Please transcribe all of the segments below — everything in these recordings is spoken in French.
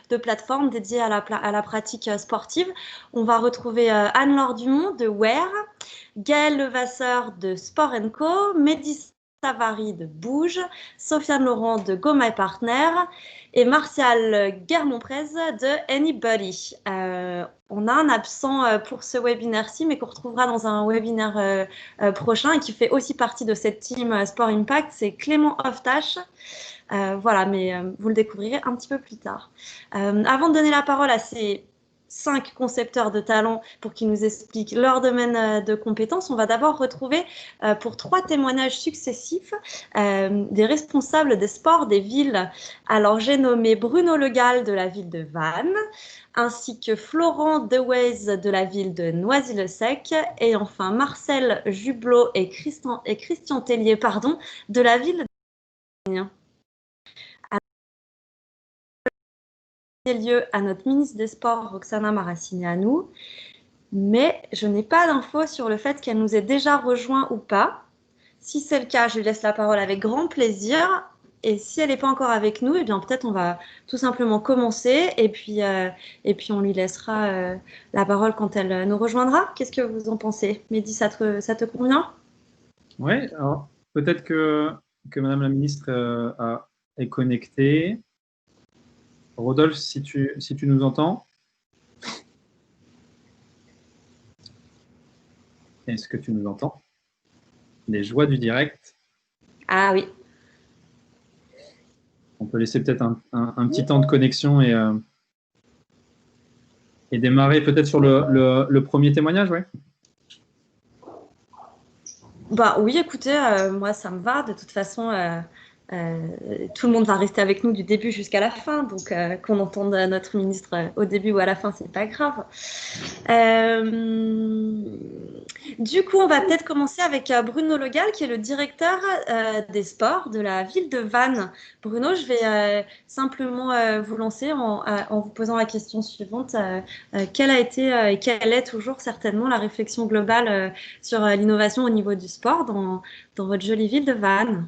de plateformes dédiées à la pratique sportive. On va retrouver Anne-Laure Dumont de Wear, Gaëlle Levasseur de Sport & Co, Mehdi Savary de Bouge, Sofiane Laurent de Go My Partner et Martial Guermont-Prez de Anybody. On a un absent pour ce webinaire-ci, mais qu'on retrouvera dans un webinaire prochain et qui fait aussi partie de cette team Sport Impact, c'est Clément Oftache. Voilà, mais vous le découvrirez un petit peu plus tard. Avant de donner la parole à ces 5 concepteurs de talent pour qu'ils nous expliquent leur domaine de compétences, on va d'abord retrouver pour 3 témoignages successifs des responsables des sports des villes. Alors, j'ai nommé Bruno Legal de la ville de Vannes, ainsi que Florent Deways de la ville de Noisy-le-Sec, et enfin Marcel Jublot et Christian Tellier de la ville de Vannes. Lieu à notre ministre des Sports, Roxana Maracineanu, mais je n'ai pas d'infos sur le fait qu'elle nous ait déjà rejoint ou pas. Si c'est le cas, je lui laisse la parole avec grand plaisir. Et si elle n'est pas encore avec nous, eh bien peut-être on va tout simplement commencer et puis on lui laissera la parole quand elle nous rejoindra. Qu'est-ce que vous en pensez? Mehdi, ça te convient? Oui, alors peut-être que Madame la ministre est connectée. Rodolphe, si tu nous entends. Est-ce que tu nous entends? Les joies du direct. Ah oui. On peut laisser peut-être un petit temps de connexion et démarrer peut-être sur le premier témoignage, ouais. Bah oui, écoutez, moi ça me va. De toute façon, tout le monde va rester avec nous du début jusqu'à la fin, donc qu'on entende notre ministre au début ou à la fin, c'est pas grave. Du coup, on va peut-être commencer avec Bruno Legal, qui est le directeur des sports de la ville de Vannes. Bruno, je vais simplement vous lancer en vous posant la question suivante. Quelle a été et quelle est toujours certainement la réflexion globale sur l'innovation au niveau du sport dans votre jolie ville de Vannes?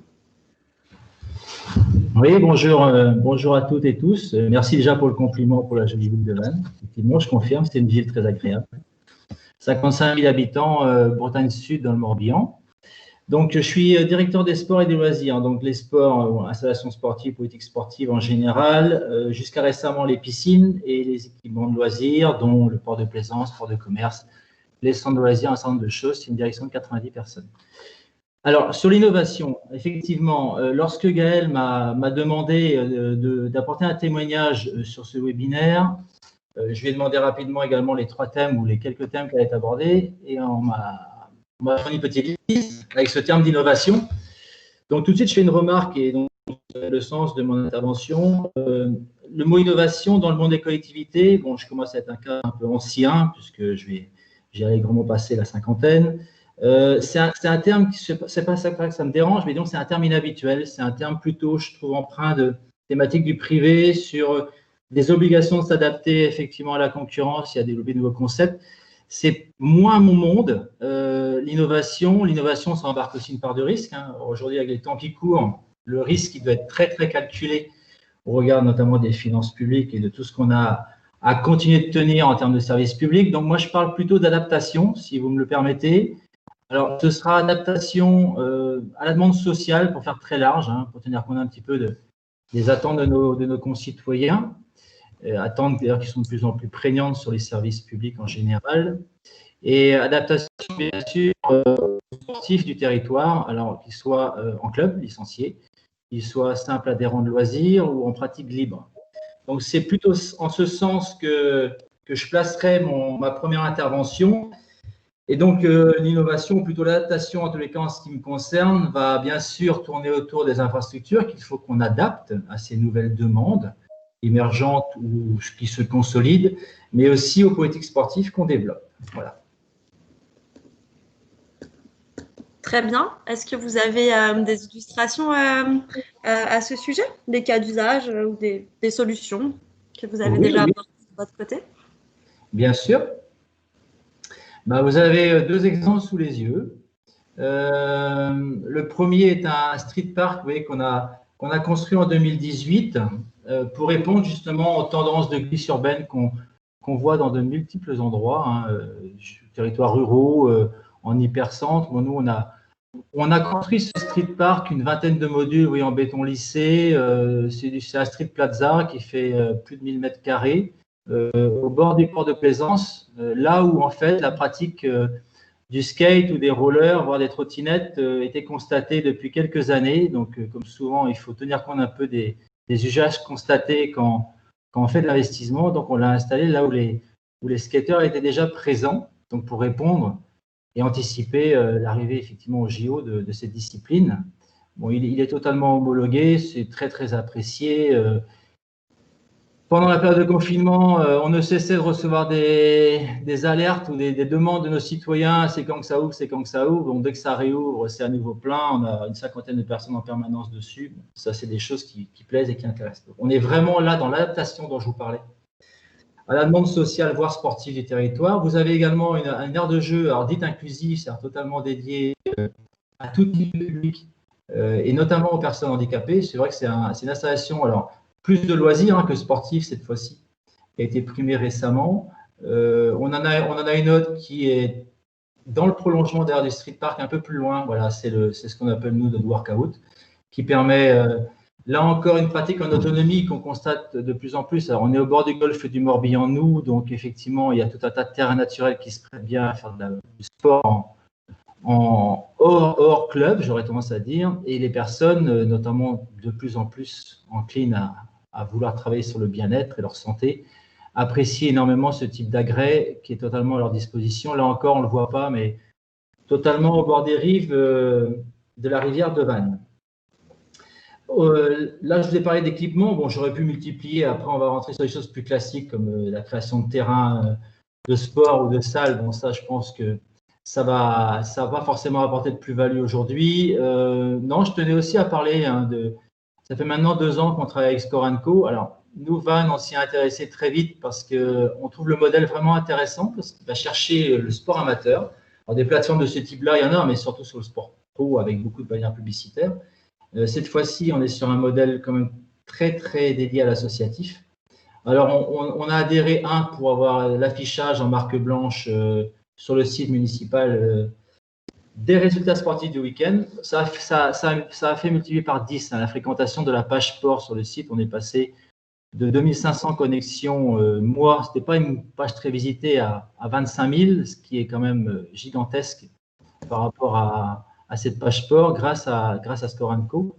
Oui, bonjour à toutes et tous. Merci déjà pour le compliment pour la jolie ville de Vannes. Effectivement, je confirme, c'est une ville très agréable. 55 000 habitants, Bretagne Sud, dans le Morbihan. Donc, je suis directeur des sports et des loisirs. Donc, les sports, installations sportives, politique sportive en général, jusqu'à récemment les piscines et les équipements de loisirs, dont le port de plaisance, port de commerce, les centres de loisirs, un certain nombre de choses. C'est une direction de 90 personnes. Alors, sur l'innovation, effectivement, lorsque Gaëlle m'a demandé d'apporter un témoignage sur ce webinaire, je lui ai demandé rapidement également les 3 thèmes ou les quelques thèmes qu'elle allait aborder, et on m'a fourni une petite liste avec ce terme d'innovation. Donc, tout de suite, je fais une remarque, et donc, le sens de mon intervention. Le mot innovation dans le monde des collectivités, bon, je commence à être un cas un peu ancien, puisque j'ai allègrement passé la cinquantaine. C'est un terme qui, c'est pas ça que ça me dérange, mais donc c'est un terme inhabituel. C'est un terme plutôt, je trouve, empreint de thématiques du privé sur des obligations de s'adapter effectivement à la concurrence et à développer de nouveaux concepts. C'est moins mon monde. L'innovation, ça embarque aussi une part de risque. Hein. Aujourd'hui, avec les temps qui courent, le risque il doit être très très calculé au regard notamment des finances publiques et de tout ce qu'on a à continuer de tenir en termes de services publics. Donc moi, je parle plutôt d'adaptation, si vous me le permettez. Alors, ce sera adaptation à la demande sociale, pour faire très large, hein, pour tenir compte un petit peu des attentes de nos concitoyens, attentes d'ailleurs qui sont de plus en plus prégnantes sur les services publics en général, et adaptation, bien sûr, aux sportifs du territoire, alors qu'ils soient en club, licenciés, qu'ils soient simples adhérents de loisirs ou en pratique libre. Donc, c'est plutôt en ce sens que je placerai ma première intervention. Et donc, l'innovation, ou plutôt l'adaptation, en tous les cas, en ce qui me concerne, va bien sûr tourner autour des infrastructures qu'il faut qu'on adapte à ces nouvelles demandes émergentes ou qui se consolident, mais aussi aux politiques sportives qu'on développe. Voilà. Très bien. Est-ce que vous avez des illustrations à ce sujet, des cas d'usage ou des solutions que vous avez déjà apportées de votre côté? Bien sûr. Bah, vous avez 2 exemples sous les yeux. Le premier est un street park, vous voyez, qu'on a qu'on a construit en 2018 pour répondre justement aux tendances de glisse urbaine qu'on voit dans de multiples endroits, territoires ruraux, en hypercentre. Bon, nous, on a construit ce street park, une vingtaine de modules en béton lissé. C'est un street plaza qui fait plus de 1000 mètres carrés au bord du port de Plaisance, là où en fait la pratique du skate ou des rollers, voire des trottinettes, était constatée depuis quelques années. Donc, comme souvent, il faut tenir compte un peu des usages constatés quand on fait de l'investissement. Donc, on l'a installé là où les skateurs étaient déjà présents, donc pour répondre et anticiper l'arrivée effectivement au JO de cette discipline. Bon, il est totalement homologué, c'est très très apprécié. Pendant la période de confinement, on ne cessait de recevoir des alertes ou des demandes de nos citoyens. C'est quand que ça ouvre, c'est quand que ça ouvre. Donc, dès que ça réouvre, c'est à nouveau plein. On a une cinquantaine de personnes en permanence dessus. Ça, c'est des choses qui plaisent et qui intéressent. Donc, on est vraiment là dans l'adaptation dont je vous parlais, à la demande sociale, voire sportive du territoire. Vous avez également une aire de jeu, alors dite inclusive, c'est totalement dédié à tout type de public et notamment aux personnes handicapées. C'est vrai que c'est une installation, alors plus de loisirs que sportive cette fois-ci, qui a été primée récemment. On en a une autre qui est dans le prolongement derrière du street park, un peu plus loin. Voilà, c'est ce qu'on appelle nous de workout, qui permet là encore une pratique en autonomie qu'on constate de plus en plus. Alors, on est au bord du golfe du Morbihan, nous, donc effectivement, il y a tout un tas de terrains naturels qui se prêtent bien à faire du sport hors club, j'aurais tendance à dire, et les personnes, notamment de plus en plus enclines à vouloir travailler sur le bien-être et leur santé, apprécient énormément ce type d'agrès qui est totalement à leur disposition. Là encore, on ne le voit pas, mais totalement au bord des rives de la rivière de Vannes. Là, je vous ai parlé d'équipement. Bon, j'aurais pu multiplier. Après, on va rentrer sur des choses plus classiques comme la création de terrains de sport ou de salles. Bon, ça, je pense que ça va pas forcément apporter de plus-value aujourd'hui. Non, je tenais aussi à parler ça fait maintenant 2 ans qu'on travaille avec Score & Co. Alors, nous, Vannes, on s'y est intéressé très vite parce qu'on trouve le modèle vraiment intéressant parce qu'il va chercher le sport amateur. Alors, des plateformes de ce type-là, il y en a, mais surtout sur le sport pro avec beaucoup de bannières publicitaires. Cette fois-ci, on est sur un modèle quand même très, très dédié à l'associatif. Alors, on a adhéré, pour avoir l'affichage en marque blanche sur le site municipal des résultats sportifs du week-end. Ça a fait multiplier par 10 la fréquentation de la page sport sur le site. On est passé de 2500 connexions mois. Ce n'était pas une page très visitée à 25 000, ce qui est quand même gigantesque par rapport à cette page sport grâce à Score & Co.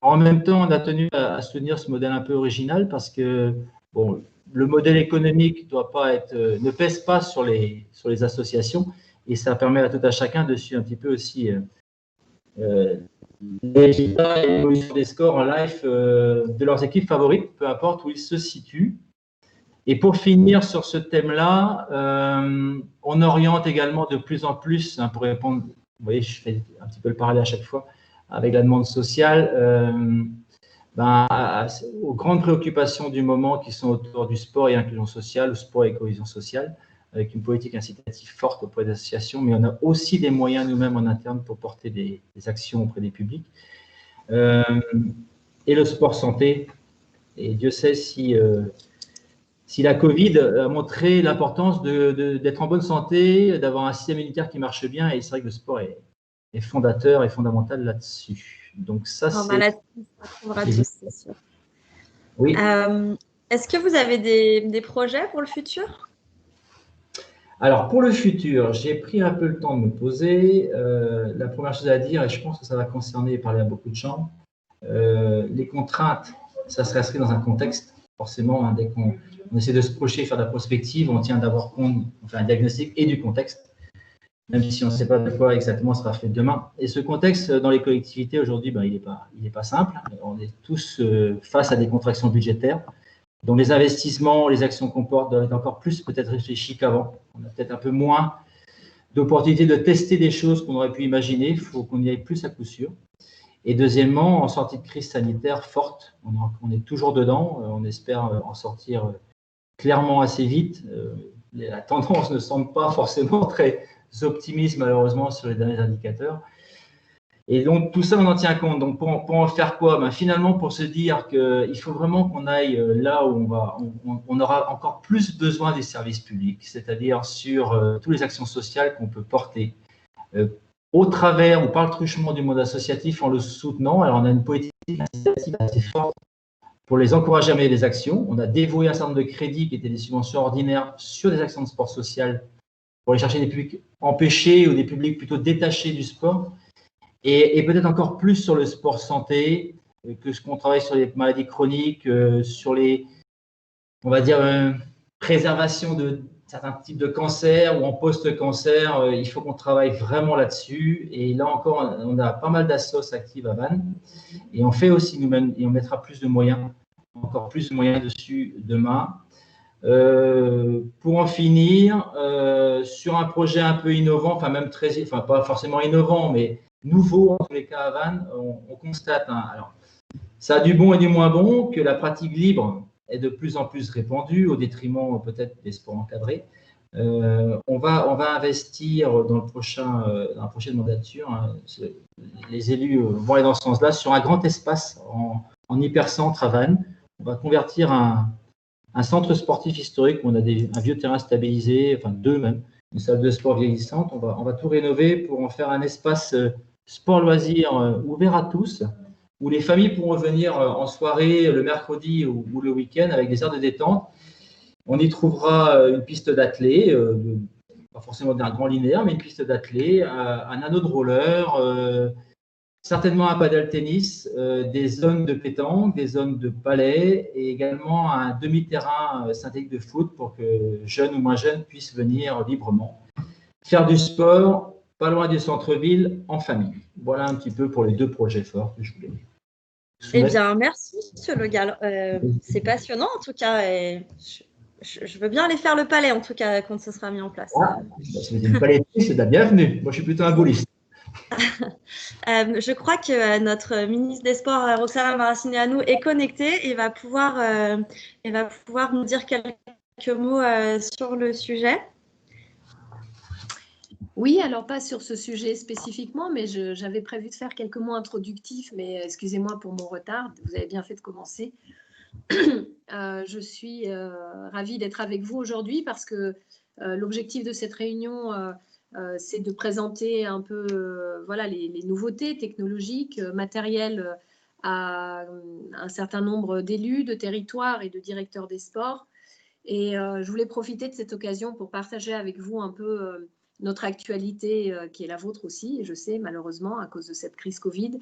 En même temps, on a tenu à soutenir ce modèle un peu original parce que bon, le modèle économique ne pèse pas sur les associations et ça permet à tout à chacun de suivre un petit peu aussi les résultats et l'évolution des scores en live de leurs équipes favorites, peu importe où ils se situent. Et pour finir sur ce thème-là, on oriente également de plus en plus, pour répondre, vous voyez, je fais un petit peu le parallèle à chaque fois, avec la demande sociale, aux grandes préoccupations du moment qui sont autour du sport et inclusion sociale, ou sport et cohésion sociale, avec une politique incitative forte auprès des associations, mais on a aussi des moyens nous-mêmes en interne pour porter des actions auprès des publics. Et le sport santé, et Dieu sait si la Covid a montré l'importance d'être en bonne santé, d'avoir un système immunitaire qui marche bien, et c'est vrai que le sport est fondateur et fondamental là-dessus. Donc ça, c'est… On trouvera tous, c'est sûr. Oui. Est-ce que vous avez des projets pour le futur ? Alors, pour le futur, j'ai pris un peu le temps de me poser. La première chose à dire, et je pense que ça va concerner et parler à beaucoup de gens, les contraintes, ça se inscrit dans un contexte, forcément, dès qu'on essaie de se projeter, faire de la prospective, on tient d'avoir compte, on fait un diagnostic et du contexte, même si on ne sait pas de quoi exactement sera fait demain. Et ce contexte, dans les collectivités, aujourd'hui, il n'est pas simple. On est tous face à des contractions budgétaires. Donc, les investissements, les actions qu'on porte doivent être encore plus peut-être réfléchis qu'avant. On a peut-être un peu moins d'opportunités de tester des choses qu'on aurait pu imaginer. Il faut qu'on y aille plus à coup sûr. Et deuxièmement, en sortie de crise sanitaire forte, on est toujours dedans. On espère en sortir clairement assez vite. La tendance ne semble pas forcément très optimiste, malheureusement, sur les derniers indicateurs. Et donc, tout ça, on en tient compte. Donc, pour en faire quoi? Ben, finalement, pour se dire qu'il faut vraiment qu'on aille là où on aura encore plus besoin des services publics, c'est-à-dire sur toutes les actions sociales qu'on peut porter au travers ou par le truchement du monde associatif en le soutenant. Alors, on a une politique incitative assez forte pour les encourager à mener des actions. On a dévoué un certain nombre de crédits qui étaient des subventions ordinaires sur des actions de sport social pour aller chercher des publics empêchés ou des publics plutôt détachés du sport. Et peut-être encore plus sur le sport santé, que ce qu'on travaille sur les maladies chroniques, sur les, on va dire, préservation de certains types de cancers ou en post-cancer. Il faut qu'on travaille vraiment là-dessus. Et là encore, on a pas mal d'assos actives à Vannes. Et on fait aussi nous-mêmes, et on mettra plus de moyens, encore plus de moyens dessus demain. Pour en finir, sur un projet un peu innovant, enfin même très, enfin pas forcément innovant, mais nouveau en tous les cas à Vannes, on constate, alors, ça a du bon et du moins bon, que la pratique libre est de plus en plus répandue au détriment peut-être des sports encadrés. On va investir dans la prochaine mandature, hein, les élus vont aller dans ce sens-là, sur un grand espace en hypercentre à Vannes. On va convertir un centre sportif historique où on a un vieux terrain stabilisé, enfin 2 même, une salle de sport vieillissante. On va tout rénover pour en faire un espace sport-loisir ouvert à tous, où les familles pourront venir en soirée le mercredi ou le week-end avec des aires de détente. On y trouvera une piste d'athlée, pas forcément d'un grand linéaire, mais une piste d'athlée, un anneau de roller, certainement un paddle tennis, des zones de pétanque, des zones de palais et également un demi-terrain synthétique de foot pour que jeunes ou moins jeunes puissent venir librement faire du sport pas loin du centre-ville en famille. Voilà un petit peu pour les 2 projets forts que je voulais soumettre. Eh bien, merci, Monsieur Le Gall. C'est passionnant, en tout cas. Et je veux bien aller faire le palais, en tout cas, quand ce sera mis en place. Si vous êtes une paletterie, c'est la bienvenue. Moi, je suis plutôt un gaulliste. Je crois que notre ministre des Sports, Roxana Maracineanu, est connectée et va pouvoir nous dire quelques mots sur le sujet. Oui, alors pas sur ce sujet spécifiquement, mais j'avais prévu de faire quelques mots introductifs, mais excusez-moi pour mon retard, vous avez bien fait de commencer. Je suis ravie d'être avec vous aujourd'hui parce que l'objectif de cette réunion, c'est de présenter un peu voilà, les nouveautés technologiques, matérielles à un certain nombre d'élus, de territoires et de directeurs des sports. Et je voulais profiter de cette occasion pour partager avec vous un peu notre actualité qui est la vôtre aussi, et je sais malheureusement à cause de cette crise Covid,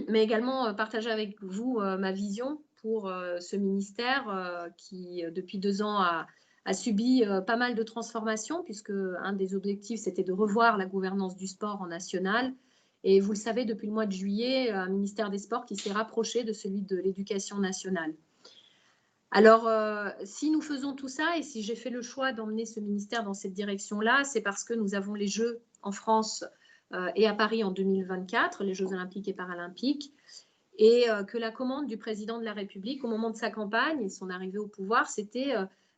mais également partager avec vous ma vision pour ce ministère qui, depuis 2 ans, a subi pas mal de transformations, puisque un des objectifs, c'était de revoir la gouvernance du sport en national. Et vous le savez, depuis le mois de juillet, un ministère des Sports qui s'est rapproché de celui de l'Éducation nationale. Alors, si nous faisons tout ça, et si j'ai fait le choix d'emmener ce ministère dans cette direction-là, c'est parce que nous avons les Jeux en France et à Paris en 2024, les Jeux olympiques et paralympiques, et que la commande du président de la République au moment de sa campagne et son arrivée au pouvoir, c'était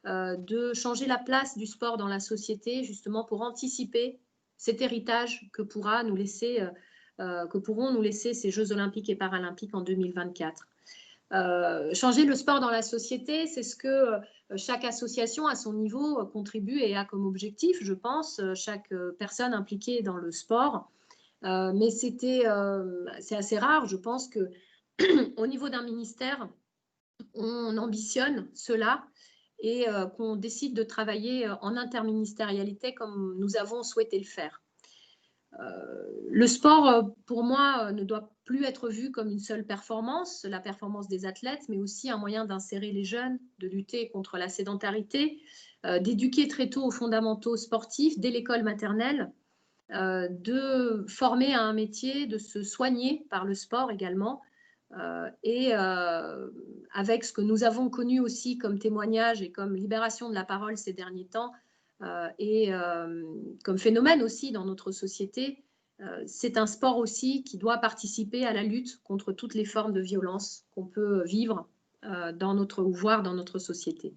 de changer la place du sport dans la société, justement pour anticiper cet héritage que pourront nous laisser ces Jeux olympiques et paralympiques en 2024. Changer le sport dans la société, c'est ce que chaque association à son niveau contribue et a comme objectif, je pense, chaque personne impliquée dans le sport. Mais c'est assez rare, je pense, que au niveau d'un ministère, on ambitionne cela et qu'on décide de travailler en interministérialité comme nous avons souhaité le faire. Le sport, pour moi, ne doit plus être vu comme une seule performance, la performance des athlètes, mais aussi un moyen d'insérer les jeunes, de lutter contre la sédentarité, d'éduquer très tôt aux fondamentaux sportifs dès l'école maternelle, de former à un métier, de se soigner par le sport également, et avec ce que nous avons connu aussi comme témoignage et comme libération de la parole ces derniers temps, et comme phénomène aussi dans notre société, c'est un sport aussi qui doit participer à la lutte contre toutes les formes de violence qu'on peut vivre ou voir dans notre société.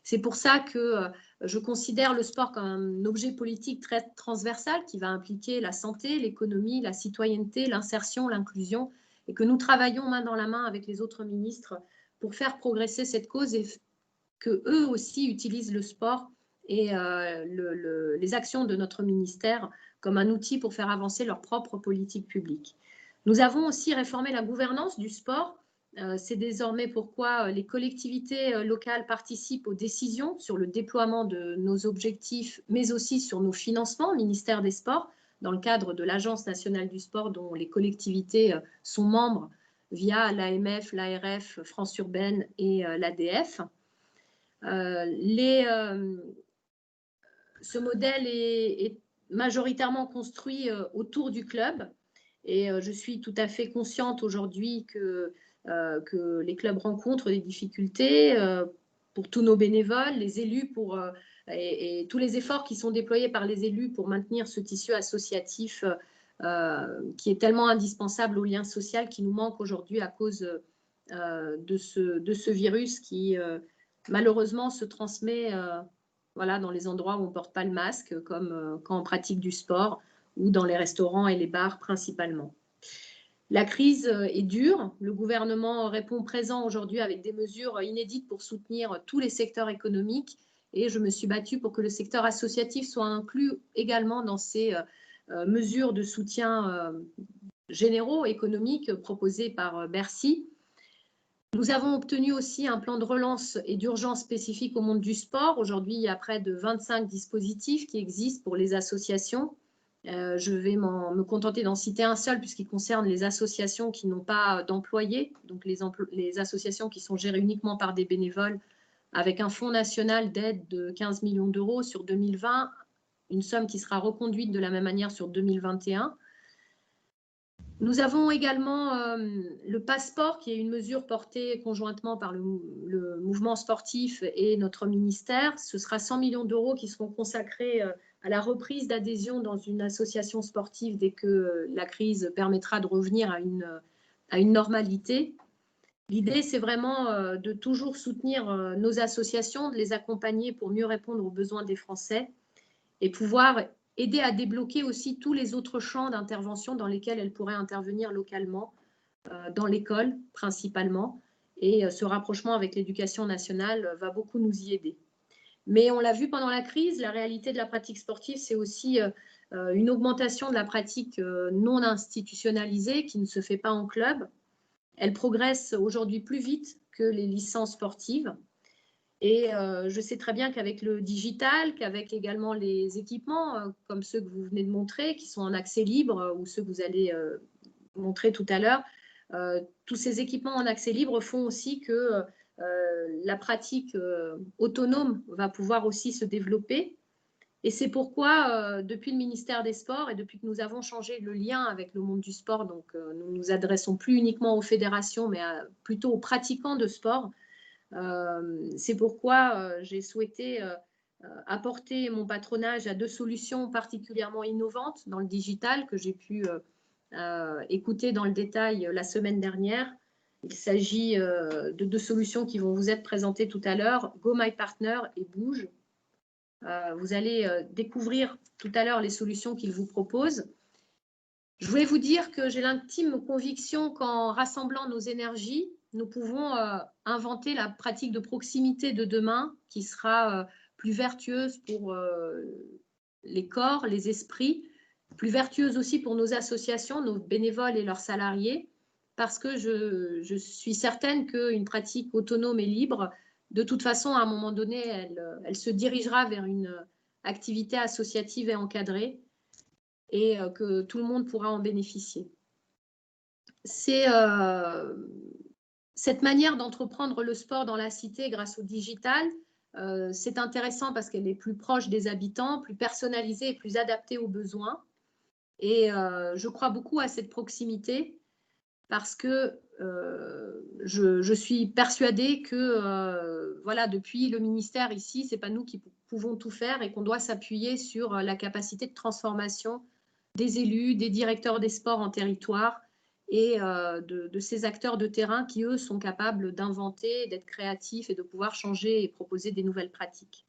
C'est pour ça que je considère le sport comme un objet politique très transversal qui va impliquer la santé, l'économie, la citoyenneté, l'insertion, l'inclusion, et que nous travaillons main dans la main avec les autres ministres pour faire progresser cette cause et qu'eux aussi utilisent le sport et les actions de notre ministère comme un outil pour faire avancer leur propre politique publique. Nous avons aussi réformé la gouvernance du sport. C'est désormais pourquoi les collectivités locales participent aux décisions sur le déploiement de nos objectifs, mais aussi sur nos financements, ministère des Sports, dans le cadre de l'Agence nationale du sport dont les collectivités sont membres via l'AMF, l'ARF, France Urbaine et l'ADF. Ce modèle est majoritairement construit autour du club et je suis tout à fait consciente aujourd'hui que les clubs rencontrent des difficultés pour tous nos bénévoles, les élus et tous les efforts qui sont déployés par les élus pour maintenir ce tissu associatif qui est tellement indispensable au lien social qui nous manque aujourd'hui à cause de ce virus qui malheureusement se transmet voilà, dans les endroits où on ne porte pas le masque, comme quand on pratique du sport ou dans les restaurants et les bars principalement. La crise est dure. Le gouvernement répond présent aujourd'hui avec des mesures inédites pour soutenir tous les secteurs économiques et je me suis battue pour que le secteur associatif soit inclus également dans ces mesures de soutien généraux économiques proposées par Bercy. Nous avons obtenu aussi un plan de relance et d'urgence spécifique au monde du sport. Aujourd'hui, il y a près de 25 dispositifs qui existent pour les associations. Je vais me contenter d'en citer un seul puisqu'il concerne les associations qui n'ont pas d'employés, donc les associations qui sont gérées uniquement par des bénévoles, avec un fonds national d'aide de 15 millions d'euros sur 2020, une somme qui sera reconduite de la même manière sur 2021. Nous avons également le passeport, qui est une mesure portée conjointement par le mouvement sportif et notre ministère. Ce sera 100 millions d'euros qui seront consacrés à la reprise d'adhésion dans une association sportive dès que la crise permettra de revenir à une normalité. L'idée, c'est vraiment de toujours soutenir nos associations, de les accompagner pour mieux répondre aux besoins des Français et pouvoir aider à débloquer aussi tous les autres champs d'intervention dans lesquels elles pourraient intervenir localement, dans l'école principalement. Et ce rapprochement avec l'éducation nationale va beaucoup nous y aider. Mais on l'a vu pendant la crise, la réalité de la pratique sportive, c'est aussi une augmentation de la pratique non institutionnalisée qui ne se fait pas en club. Elle progresse aujourd'hui plus vite que les licences sportives. Et je sais très bien qu'avec le digital, qu'avec également les équipements comme ceux que vous venez de montrer, qui sont en accès libre ou ceux que vous allez montrer tout à l'heure, tous ces équipements en accès libre font aussi que la pratique autonome va pouvoir aussi se développer. Et c'est pourquoi, depuis le ministère des Sports et depuis que nous avons changé le lien avec le monde du sport, donc nous ne nous adressons plus uniquement aux fédérations, mais plutôt aux pratiquants de sport, c'est pourquoi j'ai souhaité apporter mon patronage à deux solutions particulièrement innovantes dans le digital que j'ai pu écouter dans le détail la semaine dernière. Il s'agit de deux solutions qui vont vous être présentées tout à l'heure, Go My Partner et Bouge. Vous allez découvrir tout à l'heure les solutions qu'ils vous proposent. Je voulais vous dire que j'ai l'intime conviction qu'en rassemblant nos énergies, nous pouvons inventer la pratique de proximité de demain qui sera plus vertueuse pour les corps, les esprits, plus vertueuse aussi pour nos associations, nos bénévoles et leurs salariés, parce que je suis certaine qu'une pratique autonome et libre, de toute façon, à un moment donné, elle se dirigera vers une activité associative et encadrée et que tout le monde pourra en bénéficier. C'est cette manière d'entreprendre le sport dans la cité grâce au digital, c'est intéressant parce qu'elle est plus proche des habitants, plus personnalisée et plus adaptée aux besoins. Et je crois beaucoup à cette proximité parce que je suis persuadée que voilà, depuis le ministère ici, ce n'est pas nous qui pouvons tout faire et qu'on doit s'appuyer sur la capacité de transformation des élus, des directeurs des sports en territoire et de ces acteurs de terrain qui, eux, sont capables d'inventer, d'être créatifs et de pouvoir changer et proposer des nouvelles pratiques.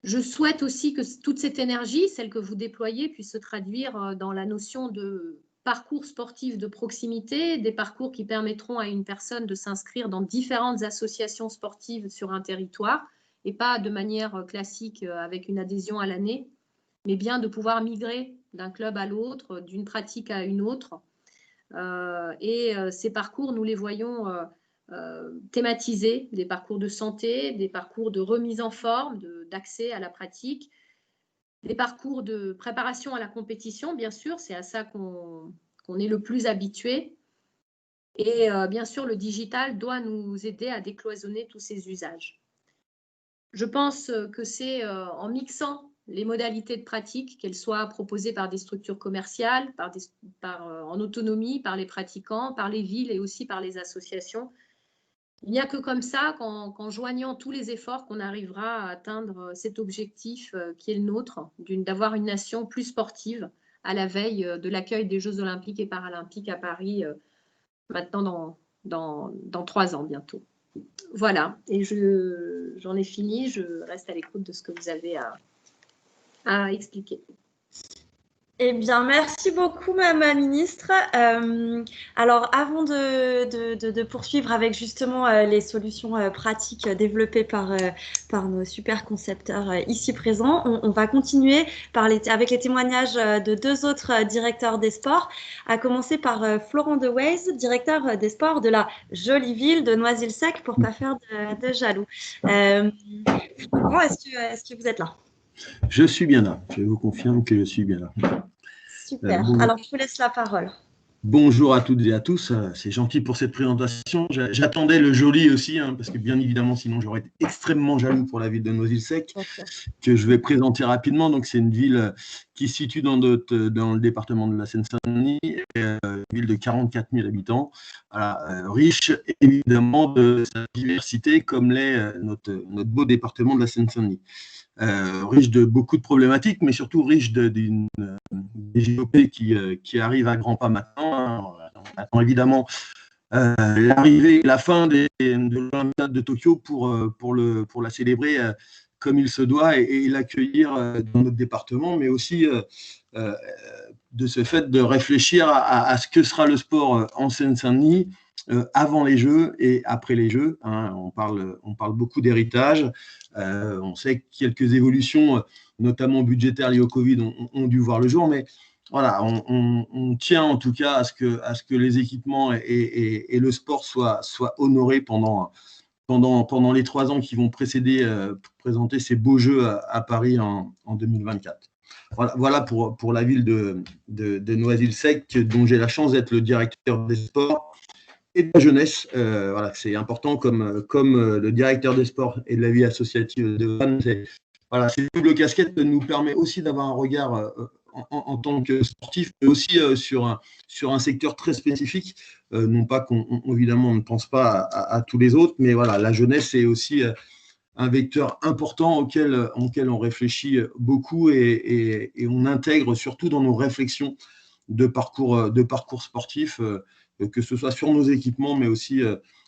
Je souhaite aussi que toute cette énergie, celle que vous déployez, puisse se traduire dans la notion de parcours sportifs de proximité, des parcours qui permettront à une personne de s'inscrire dans différentes associations sportives sur un territoire, et pas de manière classique avec une adhésion à l'année, mais bien de pouvoir migrer d'un club à l'autre, d'une pratique à une autre. Ces parcours, nous les voyons thématisés, des parcours de santé, des parcours de remise en forme, d'accès à la pratique, des parcours de préparation à la compétition, bien sûr, c'est à ça qu'on est le plus habitué. Et bien sûr, le digital doit nous aider à décloisonner tous ces usages. Je pense que c'est en mixant les modalités de pratique, qu'elles soient proposées par des structures commerciales, en autonomie, par les pratiquants, par les villes et aussi par les associations. Il n'y a que comme ça, qu'en joignant tous les efforts, qu'on arrivera à atteindre cet objectif qui est le nôtre, d'avoir une nation plus sportive à la veille de l'accueil des Jeux olympiques et paralympiques à Paris, maintenant dans 3 ans bientôt. Voilà, et j'en ai fini, je reste à l'écoute de ce que vous avez à expliquer. Eh bien, merci beaucoup, Madame la Ministre. Alors, avant de poursuivre avec justement les solutions pratiques développées par nos super concepteurs ici présents, on va continuer avec les témoignages de 2 autres directeurs des sports, à commencer par Florent Deways, directeur des sports de la jolie ville de Noisy-le-Sec, pour ne pas faire de jaloux. Florent, est-ce que vous êtes là? Je suis bien là. Je vous confirme que je suis bien là. Super. Alors, je vous laisse la parole. Bonjour à toutes et à tous. C'est gentil pour cette présentation. J'attendais le joli aussi, parce que bien évidemment, sinon j'aurais été extrêmement jaloux pour la ville de Noisy-le-Sec, que je vais présenter rapidement. Donc, c'est une ville qui se situe dans le département de la Seine-Saint-Denis, une ville de 44 000 habitants, riche évidemment de sa diversité, comme l'est notre beau département de la Seine-Saint-Denis. Riche de beaucoup de problématiques, mais surtout riche des JOP qui arrivent à grands pas maintenant. On attend évidemment la fin de l'Olympiade de Tokyo pour la célébrer comme il se doit et l'accueillir dans notre département, mais aussi de ce fait de réfléchir à ce que sera le sport en Seine-Saint-Denis avant les Jeux et après les Jeux. On parle beaucoup d'héritage. On sait que quelques évolutions, notamment budgétaires liées au Covid, ont dû voir le jour, mais voilà, on tient en tout cas à ce que les équipements et le sport soient honorés pendant les 3 ans qui vont présenter ces beaux Jeux à Paris en 2024. Voilà pour la ville de Noisy-le-Sec, dont j'ai la chance d'être le directeur des sports et de la jeunesse. Voilà, c'est important comme le directeur des sports et de la vie associative de Vannes. Cette double casquette nous permet aussi d'avoir un regard en tant que sportif, mais aussi sur un secteur très spécifique. Non pas évidemment, on ne pense pas à tous les autres, mais voilà, la jeunesse est aussi un vecteur important auquel on réfléchit beaucoup et on intègre surtout dans nos réflexions de parcours sportifs, que ce soit sur nos équipements, mais aussi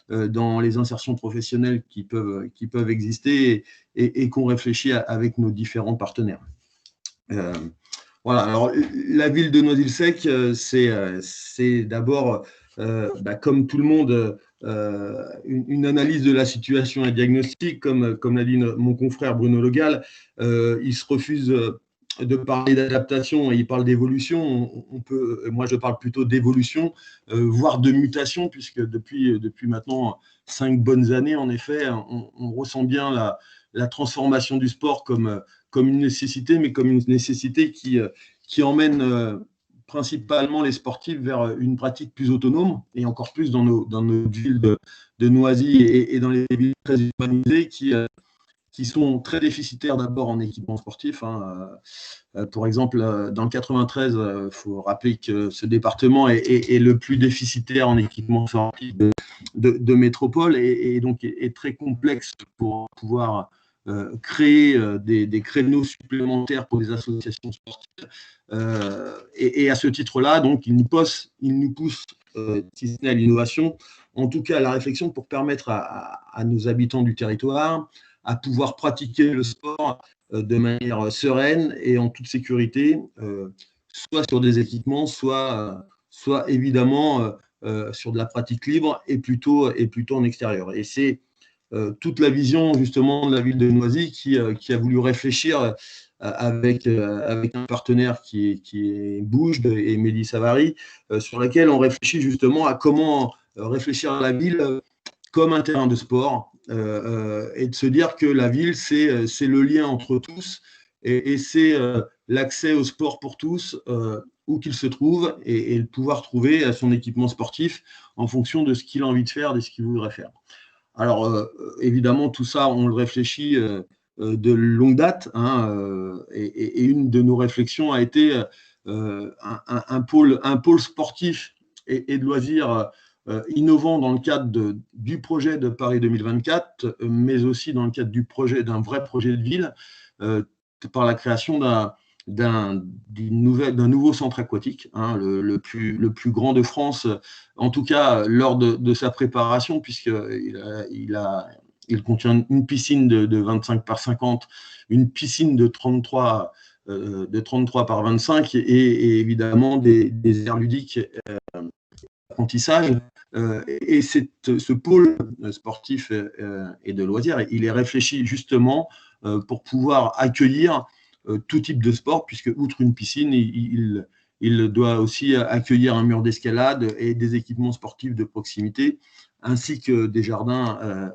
dans les insertions professionnelles qui peuvent exister et qu'on réfléchit avec nos différents partenaires. Voilà, alors la ville de Noisy-le-Sec, c'est d'abord, comme tout le monde, une analyse de la situation et diagnostic, comme l'a dit mon confrère Bruno Le Gall. Il se refuse de parler d'adaptation et il parle d'évolution. Moi je parle plutôt d'évolution, voire de mutation, puisque depuis maintenant 5 bonnes années, en effet, on ressent bien la transformation du sport comme une nécessité, mais comme une nécessité qui emmène principalement les sportifs vers une pratique plus autonome, et encore plus dans nos villes de Noisy et dans les villes très urbanisées qui sont très déficitaires d'abord en équipement sportif. Pour exemple, dans le 93, il faut rappeler que ce département est le plus déficitaire en équipement sportif de métropole et donc est très complexe pour pouvoir créer des créneaux supplémentaires pour les associations sportives. Et à ce titre-là, donc, il nous pousse, si ce n'est à l'innovation, en tout cas à la réflexion pour permettre à nos habitants du territoire à pouvoir pratiquer le sport de manière sereine et en toute sécurité, soit sur des équipements, soit évidemment sur de la pratique libre et plutôt en extérieur. Et c'est toute la vision justement de la ville de Noisy qui a voulu réfléchir avec un partenaire qui est Bouge et Mehdi Savary, sur laquelle on réfléchit justement à comment réfléchir à la ville comme un terrain de sport et de se dire que la ville, c'est le lien entre tous et c'est l'accès au sport pour tous, où qu'il se trouve, et de pouvoir trouver son équipement sportif en fonction de ce qu'il a envie de faire, de ce qu'il voudrait faire. Alors, évidemment, tout ça, on le réfléchit de longue date, hein, et une de nos réflexions a été un pôle sportif et de loisirs innovant dans le cadre du projet de Paris 2024, mais aussi dans le cadre d'un vrai projet de ville, par la création d'un nouveau centre aquatique, hein, le plus grand de France, en tout cas lors de sa préparation, puisqu'il contient une piscine de 25 par 50, une piscine de 33 par 25 et évidemment des aires ludiques d'apprentissage. Et ce pôle sportif et de loisirs, il est réfléchi justement pour pouvoir accueillir tout type de sport, puisque outre une piscine, il doit aussi accueillir un mur d'escalade et des équipements sportifs de proximité, ainsi que des jardins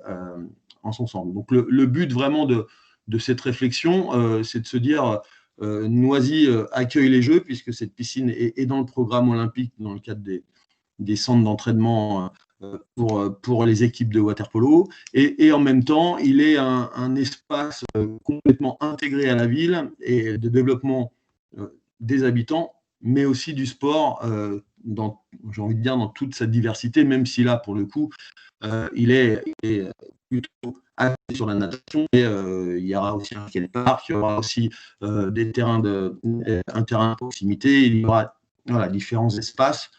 en son centre. Donc le but vraiment de cette réflexion, c'est de se dire Noisy accueille les Jeux, puisque cette piscine est dans le programme olympique, dans le cadre des centres d'entraînement pour les équipes de water-polo, et en même temps, il est un espace complètement intégré à la ville et de développement des habitants, mais aussi du sport, j'ai envie de dire, dans toute sa diversité, même si là, pour le coup, il est plutôt axé sur la natation, et il y aura aussi un skatepark, il y aura aussi un terrain de proximité, il y aura différents espaces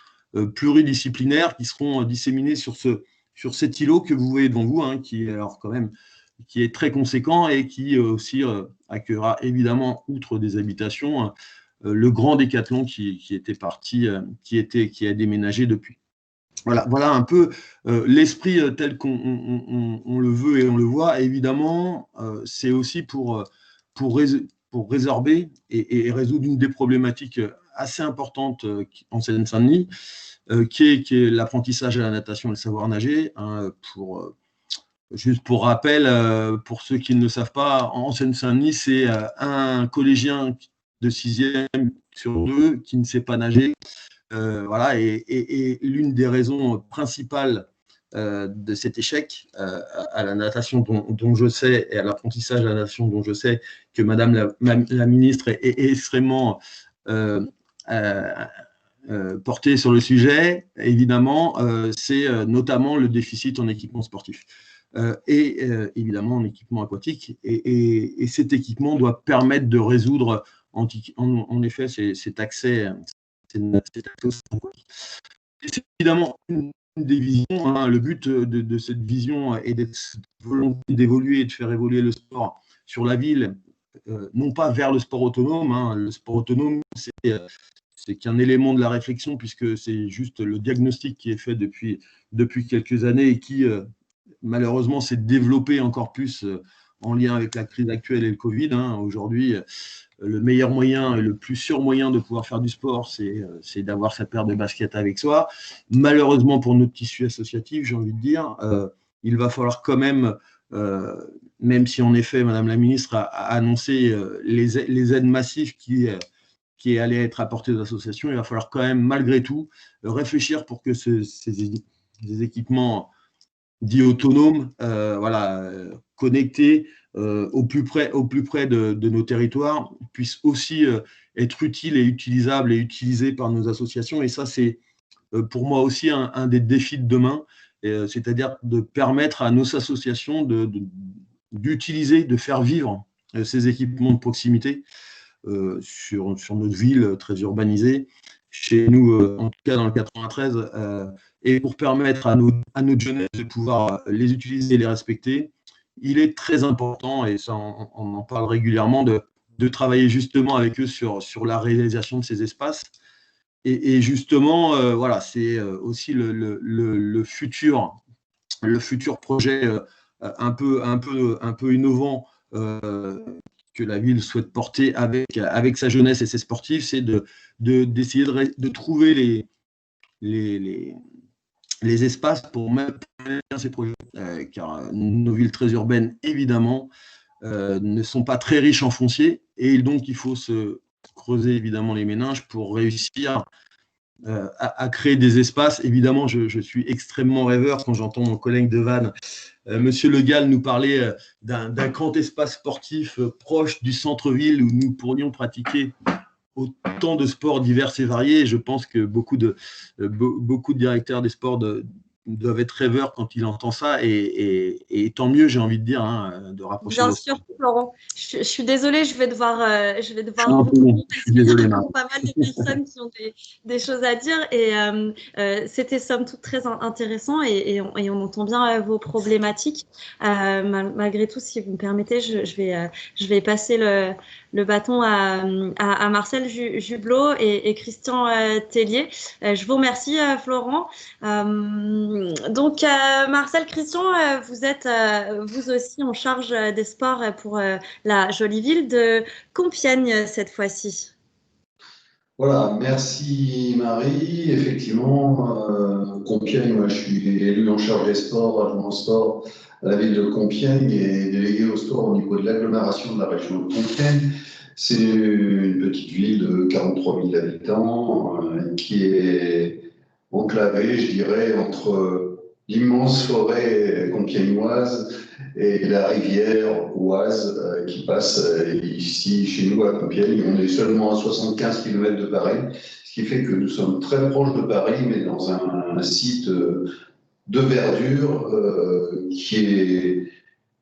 pluridisciplinaires qui seront disséminés sur cet îlot que vous voyez devant vous, hein, qui est très conséquent et qui aussi accueillera évidemment, outre des habitations, le grand décathlon qui était parti, qui a déménagé depuis. Voilà un peu l'esprit tel qu'on le veut et on le voit. Évidemment, c'est aussi pour résorber et résoudre une des problématiques assez importantes en Seine-Saint-Denis, qui est l'apprentissage à la natation et le savoir nager. Hein, juste pour rappel, pour ceux qui ne le savent pas, en Seine-Saint-Denis, c'est un collégien de 6e sur 2 qui ne sait pas nager. Voilà, et l'une des raisons principales de cet échec à la natation dont je sais, et à l'apprentissage de la natation dont je sais que Madame la ministre est extrêmement portée sur le sujet, évidemment, c'est notamment le déficit en équipement sportif. Et évidemment en équipement aquatique. Et cet équipement doit permettre de résoudre en effet cet accès au centre aquatique. Et c'est évidemment une des visions, hein, le but de cette vision est d'évoluer et de faire évoluer le sport sur la ville, non pas vers le sport autonome. Hein. Le sport autonome, c'est qu'un élément de la réflexion, puisque c'est juste le diagnostic qui est fait depuis quelques années et qui malheureusement s'est développé encore plus en lien avec la crise actuelle et le Covid. Hein. Aujourd'hui, le meilleur moyen et le plus sûr moyen de pouvoir faire du sport, c'est d'avoir sa paire de baskets avec soi. Malheureusement pour notre tissu associatif, j'ai envie de dire, il va falloir quand même si en effet Madame la ministre a annoncé les aides massives qui allaient être apportées aux associations, il va falloir quand même malgré tout réfléchir pour que ces équipements dits autonomes, connectés au plus près de nos territoires, puissent aussi être utiles et utilisables et utilisés par nos associations. Et ça, c'est pour moi aussi un des défis de demain, c'est-à-dire de permettre à nos associations d'utiliser, de faire vivre ces équipements de proximité sur notre ville très urbanisée, chez nous, en tout cas dans le 93, et pour permettre à notre jeunesse de pouvoir les utiliser et les respecter, il est très important, et ça on en parle régulièrement, de travailler justement avec eux sur la réalisation de ces espaces. Et justement, voilà, c'est aussi le futur projet un peu innovant que la ville souhaite porter avec sa jeunesse et ses sportifs, c'est d'essayer de trouver les espaces pour mettre bien ces projets. Car nos villes très urbaines, évidemment, ne sont pas très riches en foncier, et donc il faut se creuser évidemment les méninges pour réussir à créer des espaces. Évidemment, je suis extrêmement rêveur quand j'entends mon collègue de Vannes, Monsieur Le Gall, nous parler d'un grand espace sportif proche du centre-ville où nous pourrions pratiquer autant de sports divers et variés. Et je pense que beaucoup de directeurs des sports doivent être rêveurs quand ils entendent ça, et tant mieux, j'ai envie de dire, de rapprocher. Bien sûr, Florent. Je suis désolée, je vais devoir je suis désolé, Marie. Pas mal de personnes qui ont des choses à dire, et c'était somme toute très intéressant, et on entend bien vos problématiques. Malgré tout, si vous me permettez, je vais passer le bâton à Marcel Jublot et Christian Tellier. Je vous remercie, Florent. Donc, Marcel, Christian, vous êtes vous aussi en charge des sports pour la jolie ville de Compiègne cette fois-ci. Voilà, merci Marie. Effectivement, Compiègne, moi je suis élu en charge des sports, adjoint au sport à la ville de Compiègne et délégué au sport au niveau de l'agglomération de la région de Compiègne. C'est une petite ville de 43 000 habitants qui est enclavée, je dirais, entre l'immense forêt compiègnoise et la rivière Oise qui passe ici chez nous à Compiègne. On est seulement à 75 km de Paris, ce qui fait que nous sommes très proches de Paris, mais dans un site de verdure qui est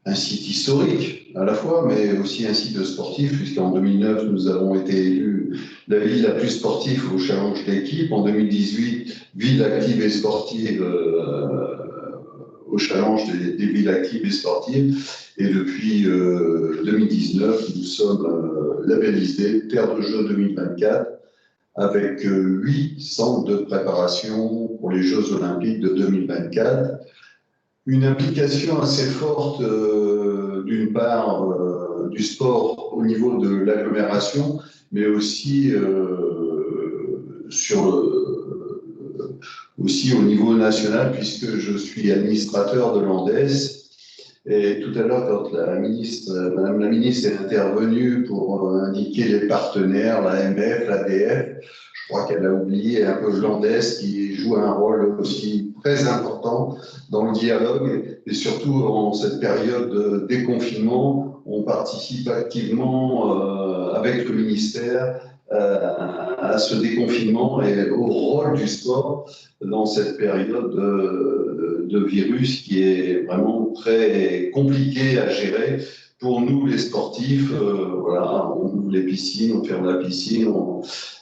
un site historique à la fois, mais aussi un site sportif, puisqu'en 2009, nous avons été élus la ville la plus sportive au challenge d'équipe. En 2018, ville active et sportive au challenge des villes actives et sportives. Et depuis 2019, nous sommes labellisés Terre de Jeux 2024 avec 8 centres de préparation pour les Jeux Olympiques de 2024. Une implication assez forte, d'une part, du sport au niveau de l'agglomération, mais aussi aussi au niveau national, puisque je suis administrateur de l'ANDES. Et tout à l'heure, quand Madame la ministre est intervenue pour indiquer les partenaires, l'AMF, l'ADF, je crois qu'elle a oublié un peu l'ANDES qui joue un rôle aussi très important dans le dialogue, et surtout en cette période de déconfinement, on participe activement avec le ministère à ce déconfinement et au rôle du sport dans cette période de virus qui est vraiment très compliqué à gérer pour nous les sportifs. Voilà, on ouvre les piscines, on ferme la piscine,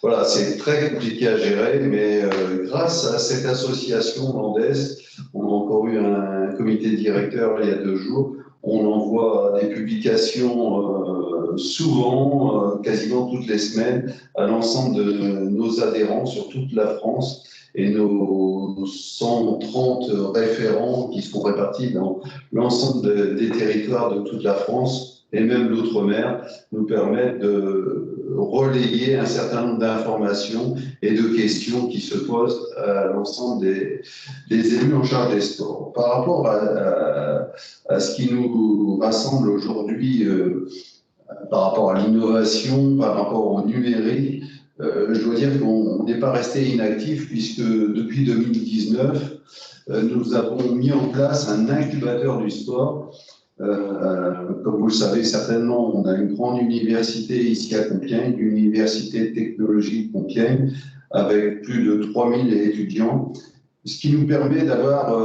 voilà, c'est très compliqué à gérer, mais grâce à cette association landaise, on a encore eu un comité directeur il y a 2 jours. On envoie des publications souvent, quasiment toutes les semaines, à l'ensemble de nos adhérents sur toute la France, et nos 130 référents qui sont répartis dans l'ensemble des territoires de toute la France et même l'outre-mer nous permettent de relayer un certain nombre d'informations et de questions qui se posent à l'ensemble des élus en charge des sports. Par rapport à ce qui nous rassemble aujourd'hui, par rapport à l'innovation, par rapport au numérique, je dois dire qu'on n'est pas resté inactif, puisque depuis 2019, nous avons mis en place un incubateur du sport. Comme vous le savez certainement, on a une grande université ici à Compiègne, l'Université technologique Compiègne, avec plus de 3000 étudiants, ce qui nous permet d'avoir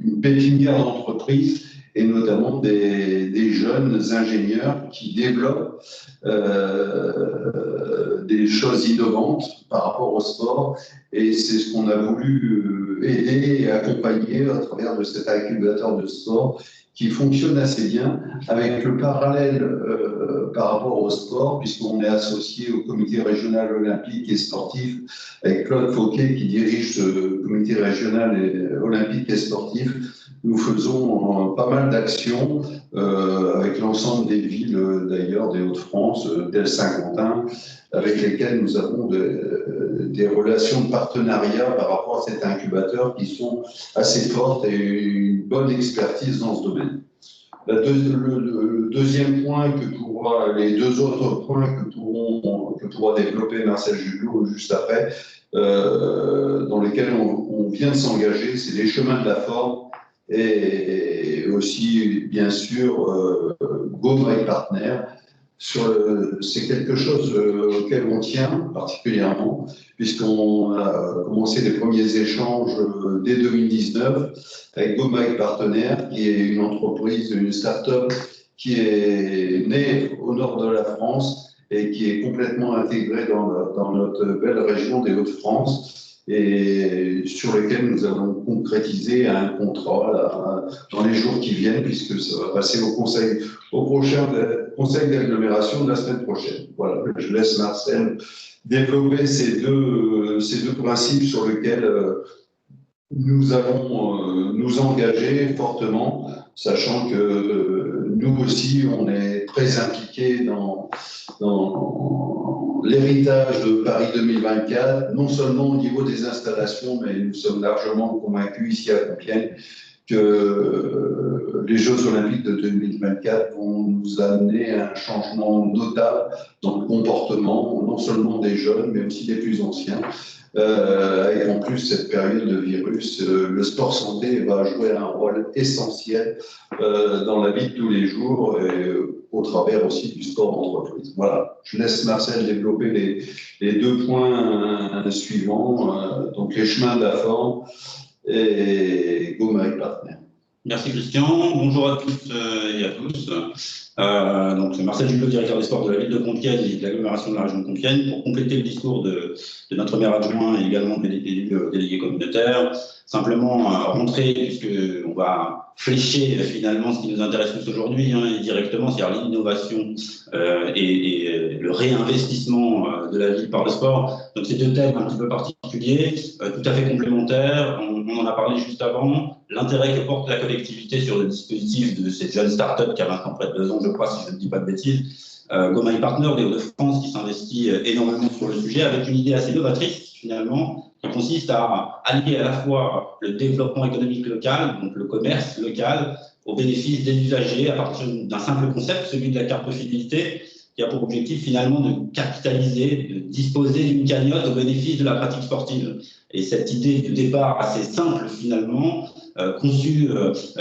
une pépinière d'entreprise et notamment des jeunes ingénieurs qui développent des choses innovantes par rapport au sport. Et c'est ce qu'on a voulu aider et accompagner à travers de cet incubateur de sport qui fonctionne assez bien, avec le parallèle par rapport au sport, puisqu'on est associé au comité régional olympique et sportif, avec Claude Fauquet qui dirige ce comité régional olympique et sportif. Nous faisons pas mal d'actions avec l'ensemble des villes, d'ailleurs, des Hauts-de-France, d'El Saint-Quentin, avec lesquelles nous avons des relations de partenariat par rapport à cet incubateur qui sont assez fortes et une bonne expertise dans ce domaine. Le deuxième point les deux autres points que pourra développer Marcel Julot juste après, dans lesquels on vient de s'engager, c'est les chemins de la forme et aussi, bien sûr, Go My Partner. C'est quelque chose auquel on tient particulièrement, puisqu'on a commencé les premiers échanges dès 2019 avec Go My Partner, qui est une entreprise, une start-up qui est née au nord de la France et qui est complètement intégrée dans notre belle région des Hauts-de-France, et sur lequel nous allons concrétiser un contrat dans les jours qui viennent, puisque ça va passer au prochain conseil d'agglomération de la semaine prochaine. Voilà, je laisse Marcel développer ces deux principes sur lesquels nous allons nous engager fortement, sachant que nous aussi, on est très impliqués dans l'héritage de Paris 2024, non seulement au niveau des installations, mais nous sommes largement convaincus ici à Compiègne que les Jeux Olympiques de 2024 vont nous amener à un changement notable dans le comportement, non seulement des jeunes, mais aussi des plus anciens. Et en plus, cette période de virus, le sport santé va jouer un rôle essentiel dans la vie de tous les jours et au travers aussi du sport d'entreprise. Voilà, je laisse Marcel développer les deux points suivants, donc les chemins de la forme et Go My Partner. Merci Christian, bonjour à toutes et à tous. Donc c'est Marcel Julot, directeur des sports de la ville de Compiègne et de l'agglomération de la région de Compiègne, pour compléter le discours de notre maire adjoint et également des délégués communautaires. Simplement rentrer, puisqu'on va flécher finalement ce qui nous intéresse tous aujourd'hui, directement, c'est-à-dire l'innovation et le réinvestissement de la ville par le sport. Donc c'est deux thèmes un petit peu particuliers, tout à fait complémentaires. On en a parlé juste avant. L'intérêt que porte la collectivité sur le dispositif de cette jeune start-up qui a maintenant près de 2 ans, je crois, si je ne dis pas de bêtises, Go My Partner des Hauts-de-France, qui s'investit énormément sur le sujet, avec une idée assez novatrice, finalement, qui consiste à allier à la fois le développement économique local, donc le commerce local, au bénéfice des usagers à partir d'un simple concept, celui de la carte fidélité, qui a pour objectif finalement de capitaliser, de disposer d'une cagnotte au bénéfice de la pratique sportive. Et cette idée de départ assez simple finalement, conçue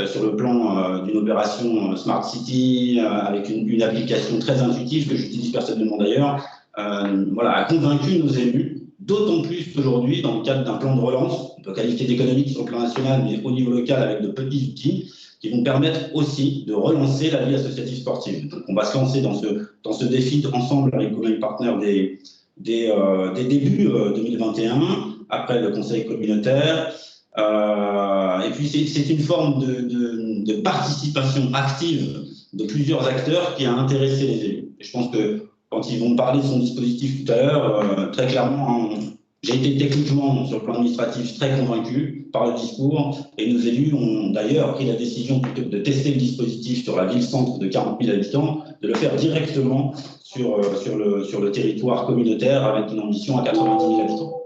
sur le plan d'une opération Smart City, avec une application très intuitive que j'utilise personnellement d'ailleurs, a convaincu nos élus, d'autant plus qu'aujourd'hui, dans le cadre d'un plan de relance, on peut qualifier d'économique sur le plan national, mais au niveau local avec de petits outils, qui vont permettre aussi de relancer la vie associative sportive. Donc on va se lancer dans ce défi ensemble avec Go My Partner des débuts 2021, après le conseil communautaire. Et puis c'est une forme de participation active de plusieurs acteurs qui a intéressé les élus. Et je pense que quand ils vont parler de son dispositif tout à l'heure, très clairement, j'ai été techniquement, sur le plan administratif, très convaincu par le discours, et nos élus ont d'ailleurs pris la décision, plutôt que de tester le dispositif sur la ville-centre de 40 000 habitants, de le faire directement sur le territoire communautaire avec une ambition à 90 000 habitants.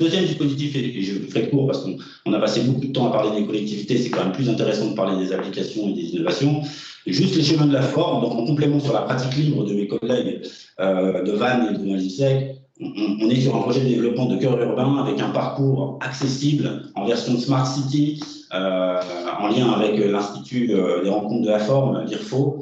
Deuxième dispositif, et je ferai court parce qu'on a passé beaucoup de temps à parler des collectivités, c'est quand même plus intéressant de parler des applications et des innovations. Et juste les chemins de la forme, donc en complément sur la pratique libre de mes collègues de Vannes et de Noisy-le-Sec, on est sur un projet de développement de cœur urbain avec un parcours accessible en version Smart City, en lien avec l'Institut des rencontres de la forme, l'IRFO,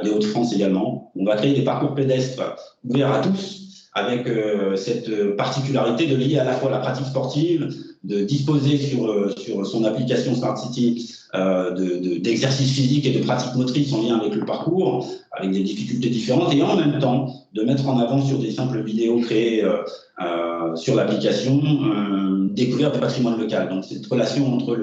des Hauts-de-France également. On va créer des parcours pédestres ouverts à tous, avec cette particularité de lier à la fois la pratique sportive, de disposer sur son application Smart City d'exercices physiques et de pratiques motrices en lien avec le parcours, avec des difficultés différentes, et en même temps de mettre en avant sur des simples vidéos créées sur l'application découverte du patrimoine local. Donc cette relation entre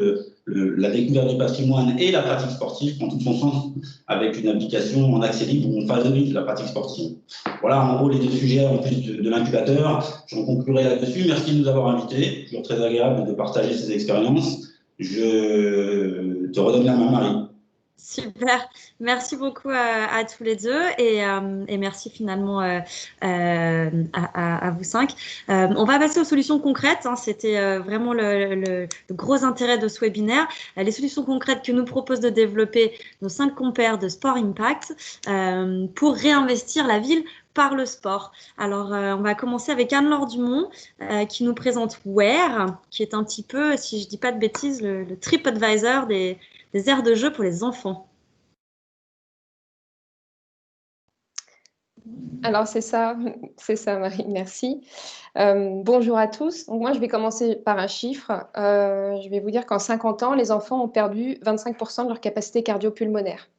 la découverte du patrimoine et la pratique sportive prend tout son sens avec une application en accès libre où on favorise la pratique sportive. Voilà en gros les deux sujets en plus de l'incubateur. J'en conclurai là-dessus. Merci de nous avoir invités. Toujours très agréable de partager ces expériences. Je te redonne la main, Marie. Super, merci beaucoup à tous les deux et merci finalement à vous cinq. On va passer aux solutions concrètes, hein. C'était vraiment le gros intérêt de ce webinaire. Les solutions concrètes que nous propose de développer nos 5 compères de Sport Impact pour réinvestir la ville par le sport. Alors, on va commencer avec Anne-Laure Dumont qui nous présente Where, qui est un petit peu, si je ne dis pas de bêtises, le TripAdvisor des aires de jeu pour les enfants. Alors, c'est ça Marie, merci. Bonjour à tous. Donc, moi, je vais commencer par un chiffre. Je vais vous dire qu'en 50 ans, les enfants ont perdu 25% de leur capacité cardio-pulmonaire.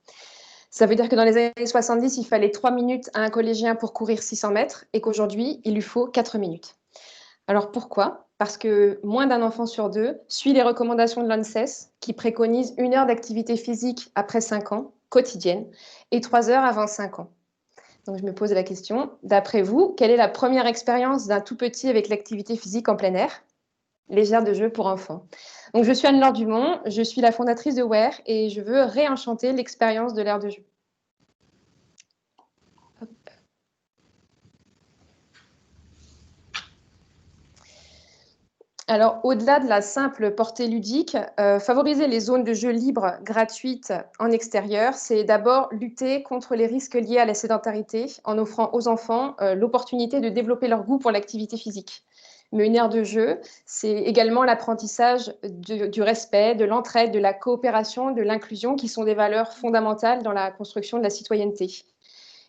Ça veut dire que dans les années 70, il fallait 3 minutes à un collégien pour courir 600 mètres et qu'aujourd'hui, il lui faut 4 minutes. Alors, pourquoi ? Parce que moins d'un enfant sur 2 suit les recommandations de l'ANSES qui préconise 1 heure d'activité physique après 5 ans, quotidienne, et 3 heures avant 5 ans. Donc, je me pose la question, d'après vous, quelle est la première expérience d'un tout petit avec l'activité physique en plein air ? Les aires de jeu pour enfants. Donc, je suis Anne-Laure Dumont, je suis la fondatrice de Where et je veux réenchanter l'expérience de l'aire de jeu. Hop. Alors, au-delà de la simple portée ludique, favoriser les zones de jeu libres, gratuites, en extérieur, c'est d'abord lutter contre les risques liés à la sédentarité en offrant aux enfants l'opportunité de développer leur goût pour l'activité physique. Mais une aire de jeu, c'est également l'apprentissage du respect, de l'entraide, de la coopération, de l'inclusion, qui sont des valeurs fondamentales dans la construction de la citoyenneté.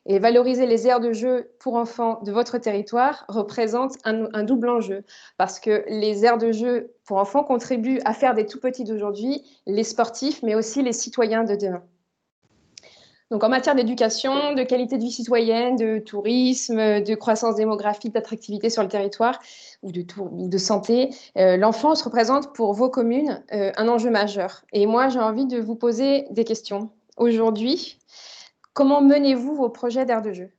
Et valoriser les aires de jeu pour enfants de votre territoire représente un double enjeu, parce que les aires de jeu pour enfants contribuent à faire des tout-petits d'aujourd'hui les sportifs, mais aussi les citoyens de demain. Donc, en matière d'éducation, de qualité de vie citoyenne, de tourisme, de croissance démographique, d'attractivité sur le territoire ou de santé, l'enfance représente pour vos communes un enjeu majeur. Et moi, j'ai envie de vous poser des questions. Aujourd'hui, comment menez-vous vos projets d'aires de jeu?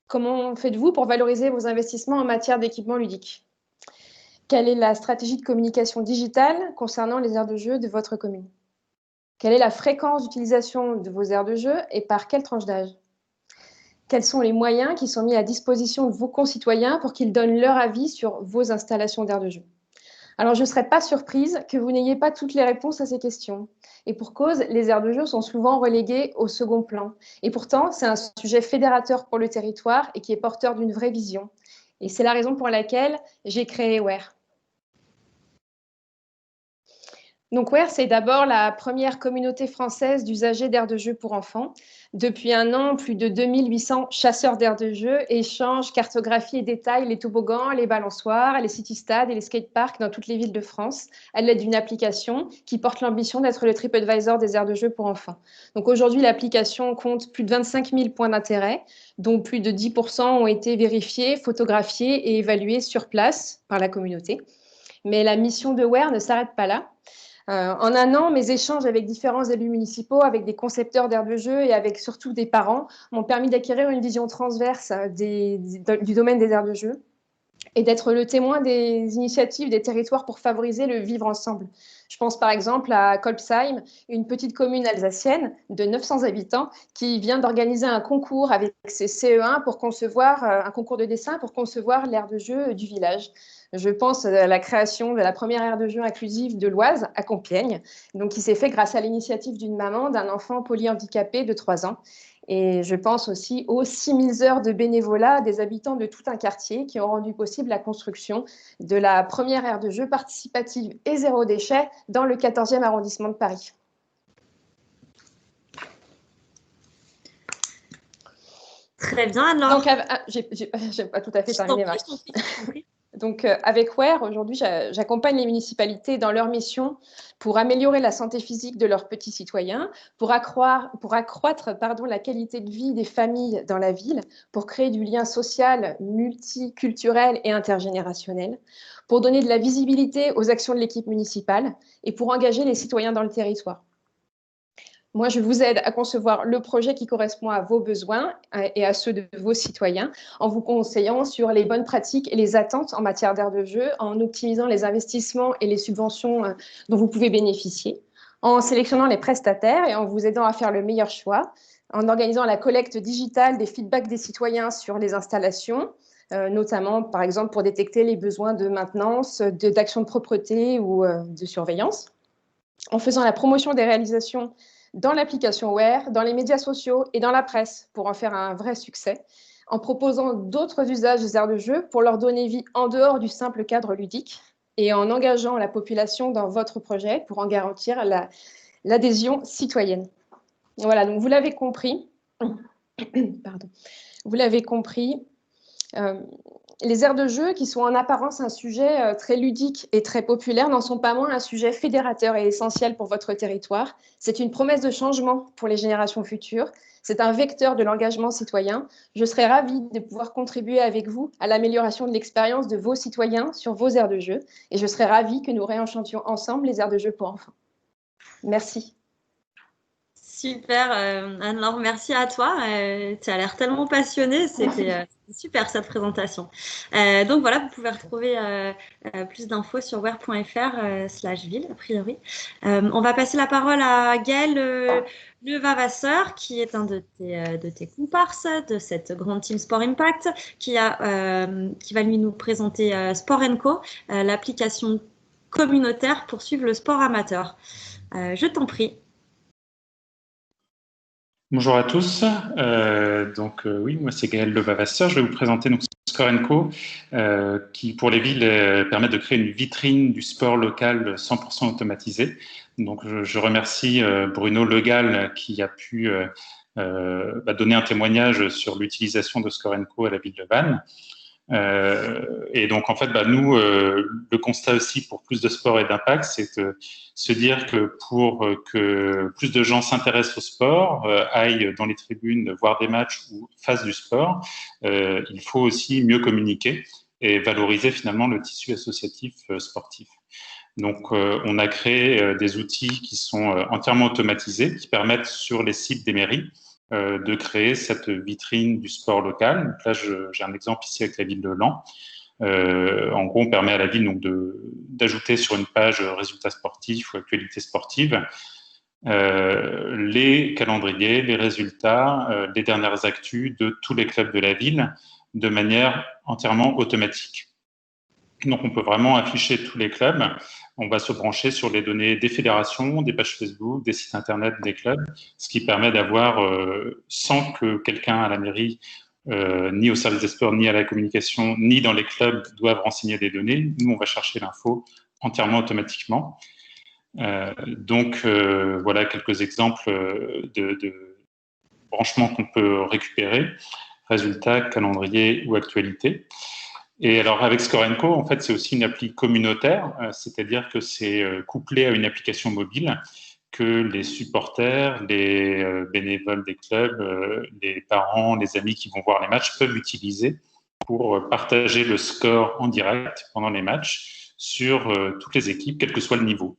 Comment faites-vous pour valoriser vos investissements en matière d'équipement ludique? Quelle est la stratégie de communication digitale concernant les aires de jeu de votre commune? Quelle est la fréquence d'utilisation de vos aires de jeu et par quelle tranche d'âge? Quels sont les moyens qui sont mis à disposition de vos concitoyens pour qu'ils donnent leur avis sur vos installations d'aires de jeu? Alors, je ne serais pas surprise que vous n'ayez pas toutes les réponses à ces questions. Et pour cause, les aires de jeu sont souvent reléguées au second plan. Et pourtant, c'est un sujet fédérateur pour le territoire et qui est porteur d'une vraie vision. Et c'est la raison pour laquelle j'ai créé Where. Donc, Where, c'est d'abord la première communauté française d'usagers d'aires de jeu pour enfants. Depuis 1 an, plus de 2800 chasseurs d'aires de jeu échangent, cartographient et détaillent les toboggans, les balançoires, les city-stades et les skateparks dans toutes les villes de France à l'aide d'une application qui porte l'ambition d'être le TripAdvisor des aires de jeu pour enfants. Donc, aujourd'hui, l'application compte plus de 25 000 points d'intérêt, dont plus de 10% ont été vérifiés, photographiés et évalués sur place par la communauté. Mais la mission de Where ne s'arrête pas là. En 1 an, mes échanges avec différents élus municipaux, avec des concepteurs d'aires de jeu et avec surtout des parents m'ont permis d'acquérir une vision transverse du domaine des aires de jeu et d'être le témoin des initiatives des territoires pour favoriser le vivre ensemble. Je pense par exemple à Kolbsheim, une petite commune alsacienne de 900 habitants qui vient d'organiser un concours avec ses CE1 pour concevoir un concours de dessin pour concevoir l'aire de jeu du village. Je pense à la création de la première aire de jeu inclusive de l'Oise à Compiègne, donc qui s'est fait grâce à l'initiative d'une maman d'un enfant polyhandicapé de 3 ans. Et je pense aussi aux 6000 heures de bénévolat des habitants de tout un quartier qui ont rendu possible la construction de la première aire de jeu participative et zéro déchet dans le 14e arrondissement de Paris. Très bien, Anne-Laure. Donc, j'ai pas tout à fait terminé. Je t'en prie. Donc, avec WARE, aujourd'hui, j'accompagne les municipalités dans leur mission pour améliorer la santé physique de leurs petits citoyens, pour accroître la qualité de vie des familles dans la ville, pour créer du lien social, multiculturel et intergénérationnel, pour donner de la visibilité aux actions de l'équipe municipale et pour engager les citoyens dans le territoire. Moi, je vous aide à concevoir le projet qui correspond à vos besoins et à ceux de vos citoyens en vous conseillant sur les bonnes pratiques et les attentes en matière d'aires de jeu, en optimisant les investissements et les subventions dont vous pouvez bénéficier, en sélectionnant les prestataires et en vous aidant à faire le meilleur choix, en organisant la collecte digitale des feedbacks des citoyens sur les installations, notamment, par exemple, pour détecter les besoins de maintenance, d'action de propreté ou de surveillance, en faisant la promotion des réalisations dans l'application WARE, dans les médias sociaux et dans la presse pour en faire un vrai succès, en proposant d'autres usages des aires de jeu pour leur donner vie en dehors du simple cadre ludique et en engageant la population dans votre projet pour en garantir l'adhésion citoyenne. Voilà, donc vous l'avez compris. Pardon. Vous l'avez compris. Les aires de jeu, qui sont en apparence un sujet très ludique et très populaire, n'en sont pas moins un sujet fédérateur et essentiel pour votre territoire. C'est une promesse de changement pour les générations futures. C'est un vecteur de l'engagement citoyen. Je serais ravie de pouvoir contribuer avec vous à l'amélioration de l'expérience de vos citoyens sur vos aires de jeu. Et je serais ravie que nous réenchantions ensemble les aires de jeu pour enfants. Merci. Super, Anne-Laure, merci à toi. Tu as l'air tellement passionnée, c'était super cette présentation. Donc voilà, vous pouvez retrouver plus d'infos sur ware.fr/ville, a priori. On va passer la parole à Gaël Levavasseur, qui est un de tes comparses de cette grande team Sport Impact, qui va lui nous présenter Sport & Co, l'application communautaire pour suivre le sport amateur. Je t'en prie. Bonjour à tous. Oui, moi c'est Gaël Levavasseur. Je vais vous présenter donc Score & Co, qui pour les villes permet de créer une vitrine du sport local 100% automatisée. Donc je remercie Bruno Legal qui a pu donner un témoignage sur l'utilisation de Score & Co à la ville de Vannes. Et donc en fait, nous, le constat aussi pour plus de sport et d'impact, c'est de se dire que pour que plus de gens s'intéressent au sport, aillent dans les tribunes voir des matchs ou fassent du sport, il faut aussi mieux communiquer et valoriser finalement le tissu associatif sportif. Donc on a créé des outils qui sont entièrement automatisés, qui permettent sur les sites des mairies de créer cette vitrine du sport local. Donc là, j'ai un exemple ici avec la ville de Laon. En gros, on permet à la ville d'ajouter sur une page résultats sportifs ou actualités sportives les calendriers, les résultats, les dernières actus de tous les clubs de la ville de manière entièrement automatique. Donc, on peut vraiment afficher tous les clubs. On va se brancher sur les données des fédérations, des pages Facebook, des sites internet des clubs, ce qui permet d'avoir, sans que quelqu'un à la mairie, ni au service des sports, ni à la communication, ni dans les clubs doivent renseigner des données, nous, on va chercher l'info entièrement automatiquement. Voilà quelques exemples de branchements qu'on peut récupérer, résultats, calendrier ou actualité. Et alors, avec Score & Co, en fait, c'est aussi une appli communautaire, c'est-à-dire que c'est couplé à une application mobile que les supporters, les bénévoles des clubs, les parents, les amis qui vont voir les matchs peuvent utiliser pour partager le score en direct pendant les matchs sur toutes les équipes, quel que soit le niveau.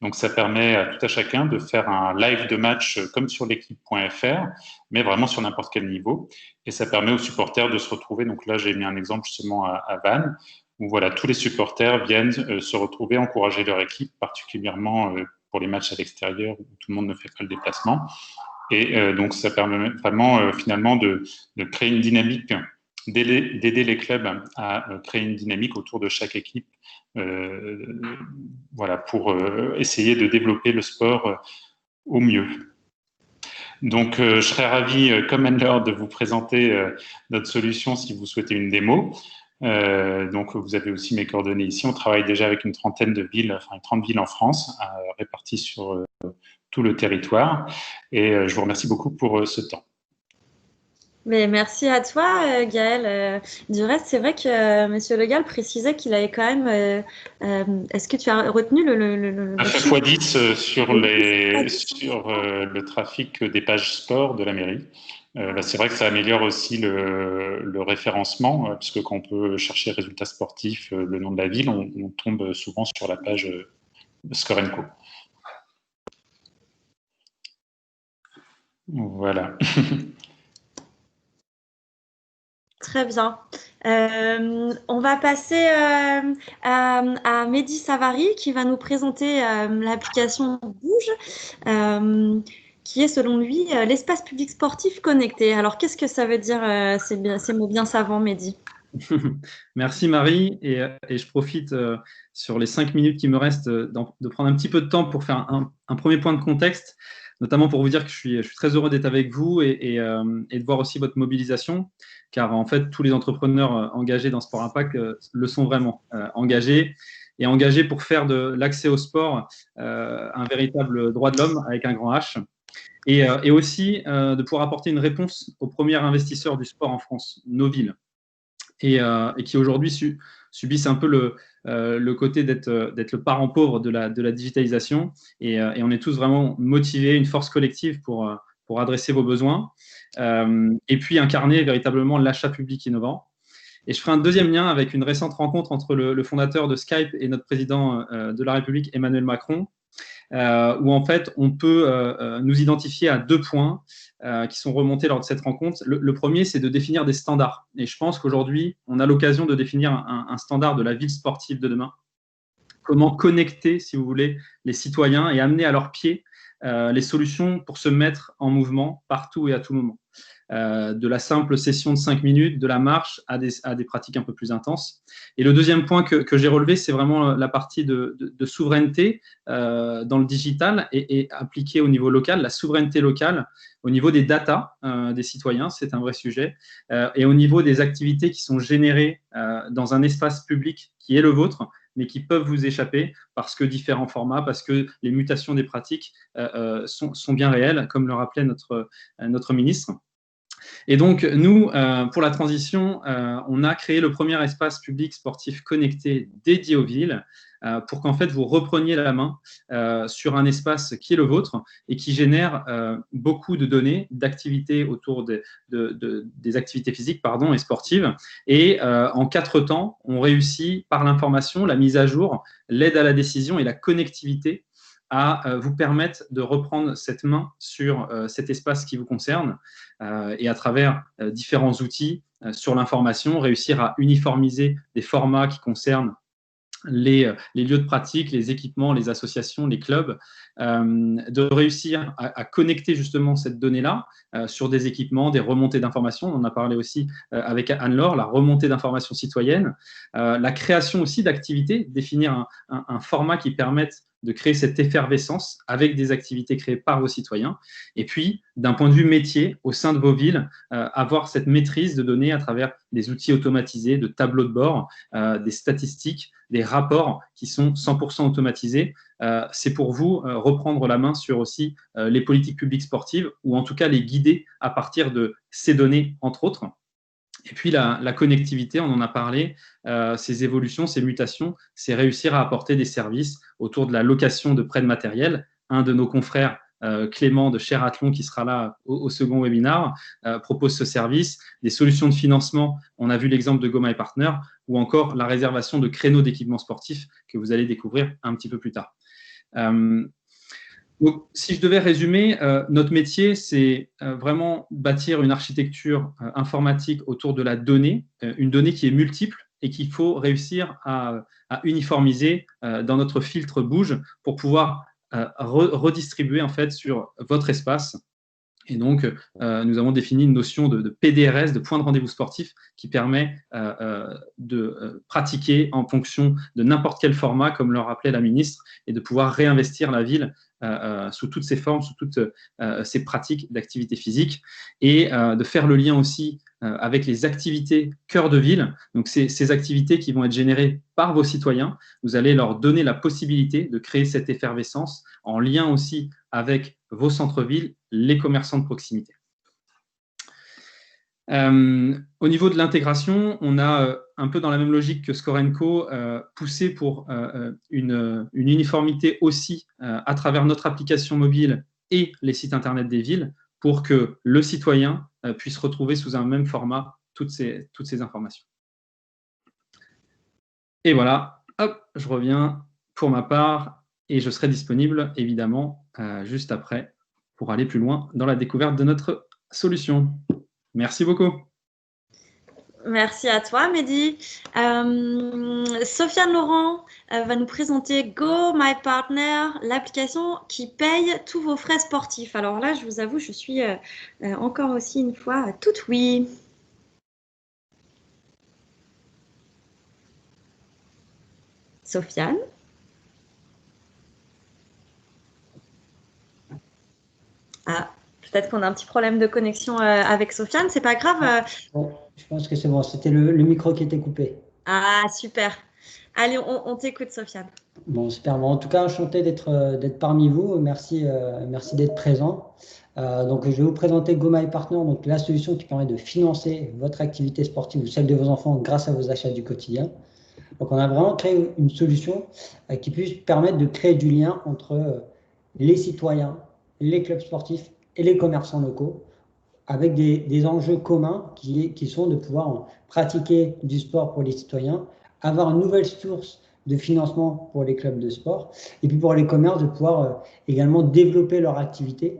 Donc, ça permet à tout à chacun de faire un live de match comme sur l'équipe.fr, mais vraiment sur n'importe quel niveau. Et ça permet aux supporters de se retrouver. Donc là, j'ai mis un exemple justement à Vannes, où voilà, tous les supporters viennent se retrouver, encourager leur équipe, particulièrement pour les matchs à l'extérieur où tout le monde ne fait pas le déplacement. Et donc, ça permet vraiment finalement de créer une dynamique, d'aider les clubs à créer une dynamique autour de chaque équipe. Voilà, pour essayer de développer le sport au mieux. Donc, je serais ravi, comme Anne-Laure, de vous présenter notre solution si vous souhaitez une démo. Donc, vous avez aussi mes coordonnées ici. On travaille déjà avec une trentaine de villes, enfin 30 villes en France, réparties sur tout le territoire. Et je vous remercie beaucoup pour ce temps. Mais merci à toi, Gaël. Du reste, c'est vrai que Monsieur Le Gall précisait qu'il avait quand même. Est-ce que tu as retenu Un fait chiffre x10 sur de 10 le trafic des pages sport de la mairie. C'est vrai que ça améliore aussi le référencement, puisque quand on peut chercher résultats sportifs, le nom de la ville, on tombe souvent sur la page Score & Co. Voilà. Très bien. On va passer à Mehdi Savary qui va nous présenter l'application Bouge, qui est selon lui l'espace public sportif connecté. Alors, qu'est-ce que ça veut dire ces mots bien savants, Mehdi? Merci Marie, et je profite sur les 5 minutes qui me restent de prendre un petit peu de temps pour faire un premier point de contexte, notamment pour vous dire que je suis très heureux d'être avec vous et de voir aussi votre mobilisation, car en fait tous les entrepreneurs engagés dans Sport Impact le sont vraiment, engagés pour faire de l'accès au sport un véritable droit de l'homme avec un grand H. Et aussi de pouvoir apporter une réponse aux premiers investisseurs du sport en France, nos villes. Et qui aujourd'hui subissent un peu le côté d'être le parent pauvre de la digitalisation. Et on est tous vraiment motivés, une force collective pour adresser vos besoins et puis incarner véritablement l'achat public innovant. Et je ferai un deuxième lien avec une récente rencontre entre le fondateur de Skype et notre président de la République, Emmanuel Macron, où en fait on peut nous identifier à 2 points qui sont remontés lors de cette rencontre. Le premier, c'est de définir des standards. Et je pense qu'aujourd'hui, on a l'occasion de définir un standard de la ville sportive de demain. Comment connecter, si vous voulez, les citoyens et amener à leur pied les solutions pour se mettre en mouvement partout et à tout moment. De la simple session de 5 minutes, de la marche à des pratiques un peu plus intenses. Et le deuxième point que j'ai relevé, c'est vraiment la partie de souveraineté dans le digital et appliquée au niveau local, la souveraineté locale, au niveau des data des citoyens, c'est un vrai sujet, et au niveau des activités qui sont générées dans un espace public qui est le vôtre, mais qui peuvent vous échapper parce que différents formats, parce que les mutations des pratiques sont bien réelles, comme le rappelait notre ministre. Et donc, nous, pour la transition, on a créé le premier espace public sportif connecté dédié aux villes pour qu'en fait, vous repreniez la main sur un espace qui est le vôtre et qui génère beaucoup de données, d'activités autour des activités physiques et sportives. Et en 4 temps, on réussit par l'information, la mise à jour, l'aide à la décision et la connectivité à vous permettre de reprendre cette main sur cet espace qui vous concerne et à travers différents outils sur l'information, réussir à uniformiser des formats qui concernent les lieux de pratique, les équipements, les associations, les clubs, de réussir à connecter justement cette donnée-là sur des équipements, des remontées d'informations. On en a parlé aussi avec Anne-Laure, la remontée d'informations citoyennes, la création aussi d'activités, définir un format qui permette de créer cette effervescence avec des activités créées par vos citoyens. Et puis, d'un point de vue métier, au sein de vos villes, avoir cette maîtrise de données à travers des outils automatisés, de tableaux de bord, des statistiques, des rapports qui sont 100% automatisés. C'est pour vous reprendre la main sur aussi les politiques publiques sportives ou en tout cas les guider à partir de ces données, entre autres. Et puis la connectivité, on en a parlé, ces évolutions, ces mutations, c'est réussir à apporter des services autour de la location de prêts de matériel. Un de nos confrères, Clément de Cherathlon, qui sera là au second webinaire, propose ce service, des solutions de financement, on a vu l'exemple de Goma et Partners, ou encore la réservation de créneaux d'équipements sportifs que vous allez découvrir un petit peu plus tard. Donc, si je devais résumer, notre métier, c'est vraiment bâtir une architecture informatique autour de la donnée, une donnée qui est multiple et qu'il faut réussir à uniformiser dans notre filtre Bouge pour pouvoir redistribuer en fait sur votre espace. Et donc, nous avons défini une notion de PDRS, de point de rendez-vous sportif, qui permet de pratiquer en fonction de n'importe quel format, comme le rappelait la ministre, et de pouvoir réinvestir la ville sous toutes ses formes, sous toutes ses pratiques d'activité physique, et de faire le lien aussi avec les activités cœur de ville. Donc, ces activités qui vont être générées par vos citoyens, vous allez leur donner la possibilité de créer cette effervescence en lien aussi avec vos centres-villes, les commerçants de proximité. Au niveau de l'intégration, on a un peu dans la même logique que Score & Co, poussé pour une uniformité aussi à travers notre application mobile et les sites internet des villes pour que le citoyen puisse retrouver sous un même format toutes ces informations. Et voilà, hop, je reviens pour ma part et je serai disponible évidemment juste après pour aller plus loin dans la découverte de notre solution. Merci beaucoup. Merci à toi, Mehdi. Sofiane Laurent va nous présenter Go My Partner, l'application qui paye tous vos frais sportifs. Alors là, je vous avoue, je suis encore aussi une fois toute oui. Sofiane. Ah, peut-être qu'on a un petit problème de connexion avec Sofiane, c'est pas grave. Bon, je pense que c'est bon, c'était le micro qui était coupé. Ah, super. Allez, on t'écoute, Sofiane. Bon, super. Bon, en tout cas, enchanté d'être parmi vous. Merci d'être présent. Donc, je vais vous présenter Go My Partner, donc la solution qui permet de financer votre activité sportive ou celle de vos enfants grâce à vos achats du quotidien. Donc, on a vraiment créé une solution qui puisse permettre de créer du lien entre les citoyens, les clubs sportifs et les commerçants locaux, avec des enjeux communs qui sont de pouvoir pratiquer du sport pour les citoyens, avoir une nouvelle source de financement pour les clubs de sport, et puis pour les commerces de pouvoir également développer leur activité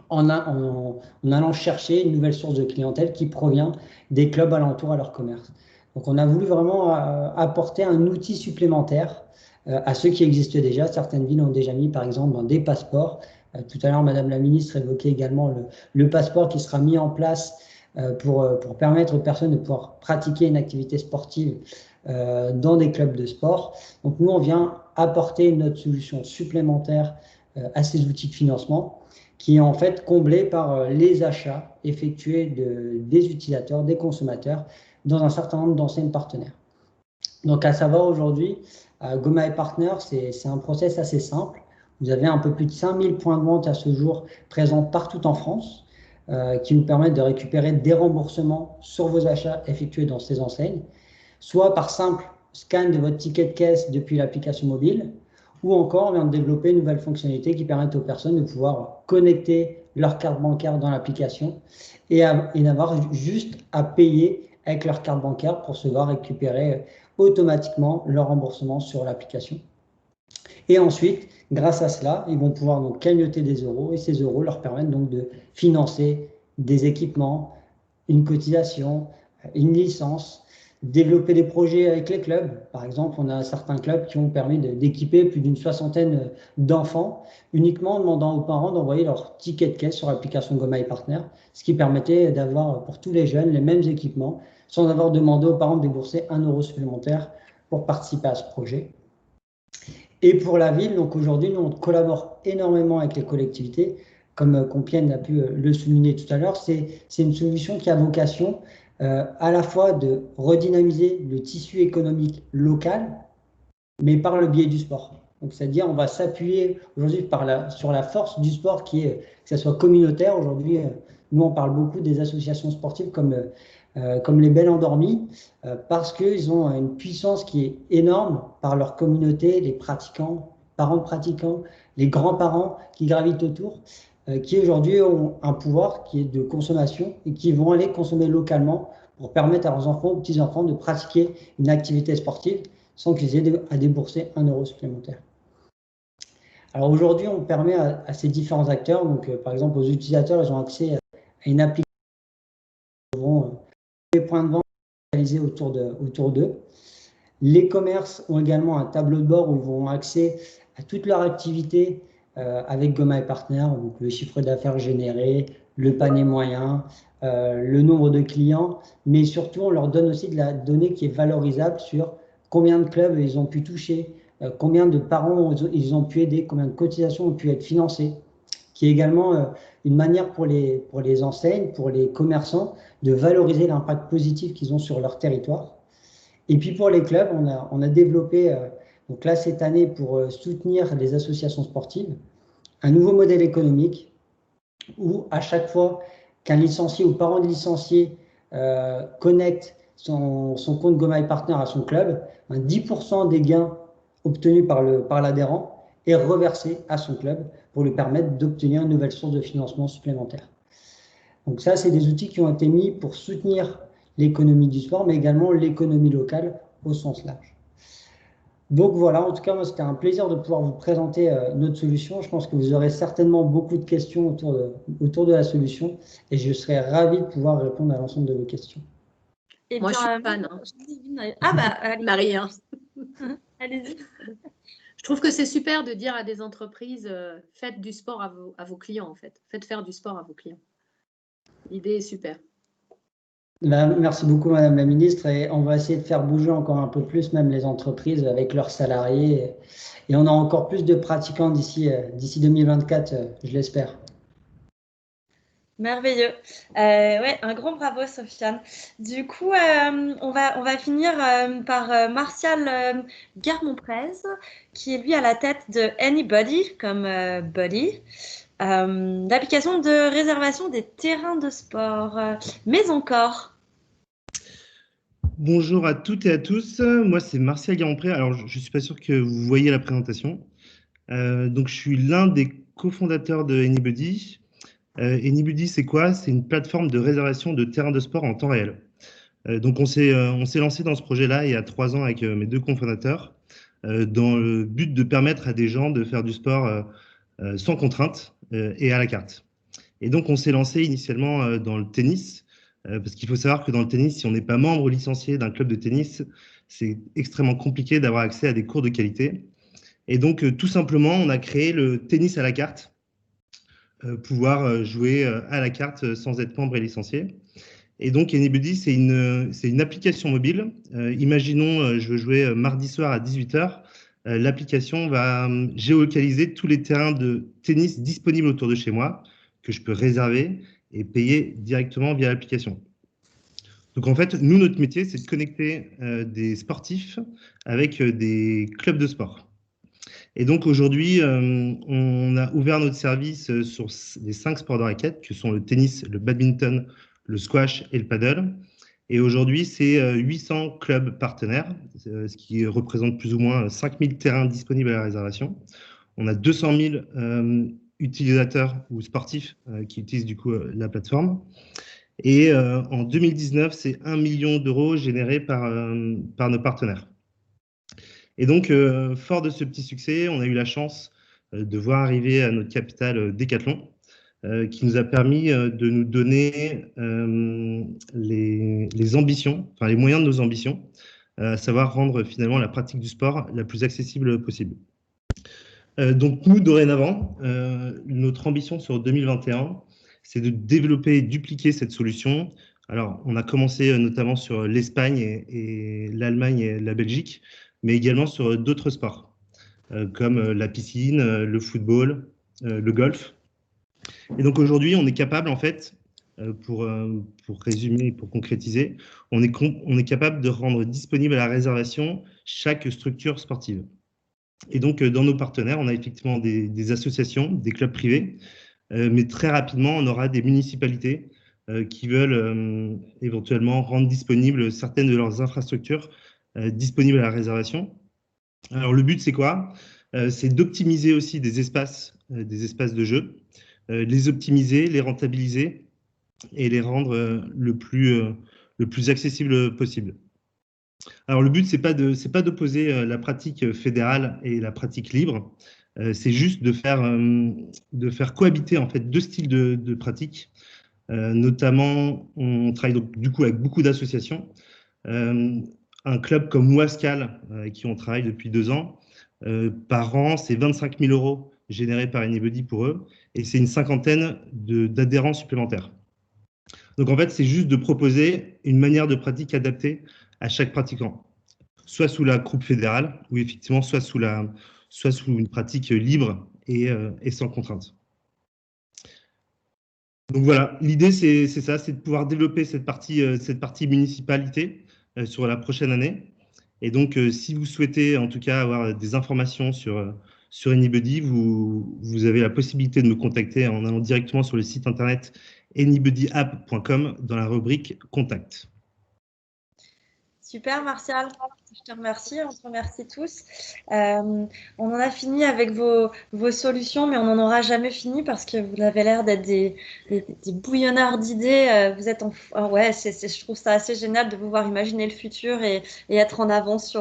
en allant chercher une nouvelle source de clientèle qui provient des clubs alentours à leur commerce. Donc on a voulu vraiment apporter un outil supplémentaire à ceux qui existent déjà. Certaines villes ont déjà mis par exemple des passeports. Tout à l'heure, Madame la Ministre évoquait également le passeport qui sera mis en place pour permettre aux personnes de pouvoir pratiquer une activité sportive dans des clubs de sport. Donc nous, on vient apporter notre solution supplémentaire à ces outils de financement qui est en fait comblé par les achats effectués des utilisateurs, des consommateurs dans un certain nombre d'enseignes partenaires. Donc à savoir aujourd'hui, Go My Partner, c'est un process assez simple. Vous avez un peu plus de 5000 points de vente à ce jour présents partout en France qui vous permettent de récupérer des remboursements sur vos achats effectués dans ces enseignes, soit par simple scan de votre ticket de caisse depuis l'application mobile, ou encore on vient de développer une nouvelle fonctionnalité qui permet aux personnes de pouvoir connecter leur carte bancaire dans l'application et n'avoir juste à payer avec leur carte bancaire pour se voir récupérer automatiquement leur remboursement sur l'application. Et ensuite, grâce à cela, ils vont pouvoir donc cagnotter des euros et ces euros leur permettent donc de financer des équipements, une cotisation, une licence, développer des projets avec les clubs. Par exemple, on a certains clubs qui ont permis d'équiper plus d'une 60aine d'enfants uniquement en demandant aux parents d'envoyer leur ticket de caisse sur l'application Go My Partner, ce qui permettait d'avoir pour tous les jeunes les mêmes équipements sans avoir demandé aux parents de débourser 1 euro supplémentaire pour participer à ce projet. Et pour la ville, donc aujourd'hui, nous, on collabore énormément avec les collectivités, comme Compiègne a pu le souligner tout à l'heure. C'est une solution qui a vocation à la fois de redynamiser le tissu économique local, mais par le biais du sport. Donc, c'est-à-dire, on va s'appuyer aujourd'hui sur la force du sport qui est, que ce soit communautaire. Aujourd'hui, nous, on parle beaucoup des associations sportives comme les Belles Endormies, parce qu'ils ont une puissance qui est énorme par leur communauté, les pratiquants, parents pratiquants, les grands-parents qui gravitent autour, qui aujourd'hui ont un pouvoir qui est de consommation et qui vont aller consommer localement pour permettre à leurs enfants ou petits-enfants de pratiquer une activité sportive sans qu'ils aient à débourser 1 euro supplémentaire. Alors aujourd'hui, on permet à ces différents acteurs, donc par exemple aux utilisateurs, ils ont accès à une application qui auront les points de vente réalisés autour d'eux. Les commerces ont également un tableau de bord où ils auront accès à toute leur activité avec Go My Partner, donc le chiffre d'affaires généré, le panier moyen, le nombre de clients, mais surtout on leur donne aussi de la donnée qui est valorisable sur combien de clubs ils ont pu toucher, combien de parents ils ont pu aider, combien de cotisations ont pu être financées, qui est également une manière pour les enseignes, pour les commerçants, de valoriser l'impact positif qu'ils ont sur leur territoire. Et puis pour les clubs, on a développé, donc là cette année, pour soutenir les associations sportives, un nouveau modèle économique où à chaque fois qu'un licencié ou parent de licencié connecte son compte GoMyPartner à son club, 10% des gains obtenus par l'adhérent est reversé à son club pour lui permettre d'obtenir une nouvelle source de financement supplémentaire. Donc ça, c'est des outils qui ont été mis pour soutenir l'économie du sport, mais également l'économie locale au sens large. Donc voilà, en tout cas, moi, c'était un plaisir de pouvoir vous présenter notre solution. Je pense que vous aurez certainement beaucoup de questions autour de la solution et je serai ravi de pouvoir répondre à l'ensemble de vos questions. Et moi, je suis fan. Ah bah, allez. Marie. Allez-y. Je trouve que c'est super de dire à des entreprises, faites du sport à vos clients, en fait. Faites faire du sport à vos clients. L'idée est super. Merci beaucoup, Madame la Ministre. Et on va essayer de faire bouger encore un peu plus, même les entreprises avec leurs salariés. Et on a encore plus de pratiquants d'ici 2024, je l'espère. Merveilleux. Ouais, un grand bravo, Sofiane. Du coup, on va finir par Martial Guermont-Prez, qui est lui à la tête de Anybody, comme Buddy, l'application de réservation des terrains de sport. Mais encore. Bonjour à toutes et à tous. Moi, c'est Martial Guermont-Prez. Alors, je ne suis pas sûr que vous voyez la présentation. Donc, je suis l'un des cofondateurs de Anybody. Anybody, c'est quoi? C'est une plateforme de réservation de terrains de sport en temps réel. Donc, on s'est lancé dans ce projet-là il y a 3 ans avec mes 2 cofondateurs dans le but de permettre à des gens de faire du sport sans contrainte et à la carte. Et donc, on s'est lancé initialement dans le tennis parce qu'il faut savoir que dans le tennis, si on n'est pas membre licencié d'un club de tennis, c'est extrêmement compliqué d'avoir accès à des cours de qualité. Et donc, tout simplement, on a créé le tennis à la carte, pouvoir jouer à la carte sans être membre et licencié. Et donc, Anybody, c'est une application mobile. Imaginons, je veux jouer mardi soir à 18 h. L'application va géolocaliser tous les terrains de tennis disponibles autour de chez moi, que je peux réserver et payer directement via l'application. Donc, en fait, nous, notre métier, c'est de connecter des sportifs avec des clubs de sport. Et donc, aujourd'hui, on a ouvert notre service sur les 5 sports de raquette, que sont le tennis, le badminton, le squash et le paddle. Et aujourd'hui, c'est 800 clubs partenaires, ce qui représente plus ou moins 5000 terrains disponibles à la réservation. On a 200 000 utilisateurs ou sportifs qui utilisent du coup la plateforme. Et en 2019, c'est 1 million d'euros générés par nos partenaires. Et donc, fort de ce petit succès, on a eu la chance de voir arriver à notre capital Decathlon, qui nous a permis de nous donner les ambitions, enfin les moyens de nos ambitions, à savoir rendre finalement la pratique du sport la plus accessible possible. Donc nous, dorénavant, notre ambition sur 2021, c'est de développer et dupliquer cette solution. Alors, on a commencé notamment sur l'Espagne et l'Allemagne et la Belgique, mais également sur d'autres sports, comme la piscine, le football, le golf. Et donc aujourd'hui, on est capable, en fait, pour résumer, pour concrétiser, on est capable de rendre disponible à la réservation chaque structure sportive. Et donc, dans nos partenaires, on a effectivement des associations, des clubs privés, mais très rapidement, on aura des municipalités qui veulent éventuellement rendre disponibles certaines de leurs infrastructures disponibles à la réservation. Alors, le but, c'est quoi? C'est d'optimiser aussi des espaces de jeu, les optimiser, les rentabiliser et les rendre le plus accessible possible. Alors, le but, c'est pas d'opposer la pratique fédérale et la pratique libre. C'est juste de faire cohabiter en fait 2 styles de pratique. Notamment, on travaille donc du coup avec beaucoup d'associations. Un club comme Ouascal, avec qui on travaille depuis 2 ans, par an, c'est 25 000 € générés par Anybody pour eux, et c'est une 50aine d'adhérents supplémentaires. Donc en fait, c'est juste de proposer une manière de pratique adaptée à chaque pratiquant, soit sous la croupe fédérale, ou effectivement, soit sous une pratique libre et sans contrainte. Donc voilà, l'idée c'est ça, c'est de pouvoir développer cette partie municipalité sur la prochaine année. Et donc, si vous souhaitez en tout cas avoir des informations sur Anybody, vous avez la possibilité de me contacter en allant directement sur le site internet anybodyapp.com dans la rubrique Contact. Super, Martial. Je te remercie. On te remercie tous. On en a fini avec vos solutions, mais on n'en aura jamais fini parce que vous avez l'air d'être des bouillonneurs d'idées. Vous êtes ouais, je trouve ça assez génial de vous voir imaginer le futur et être en avance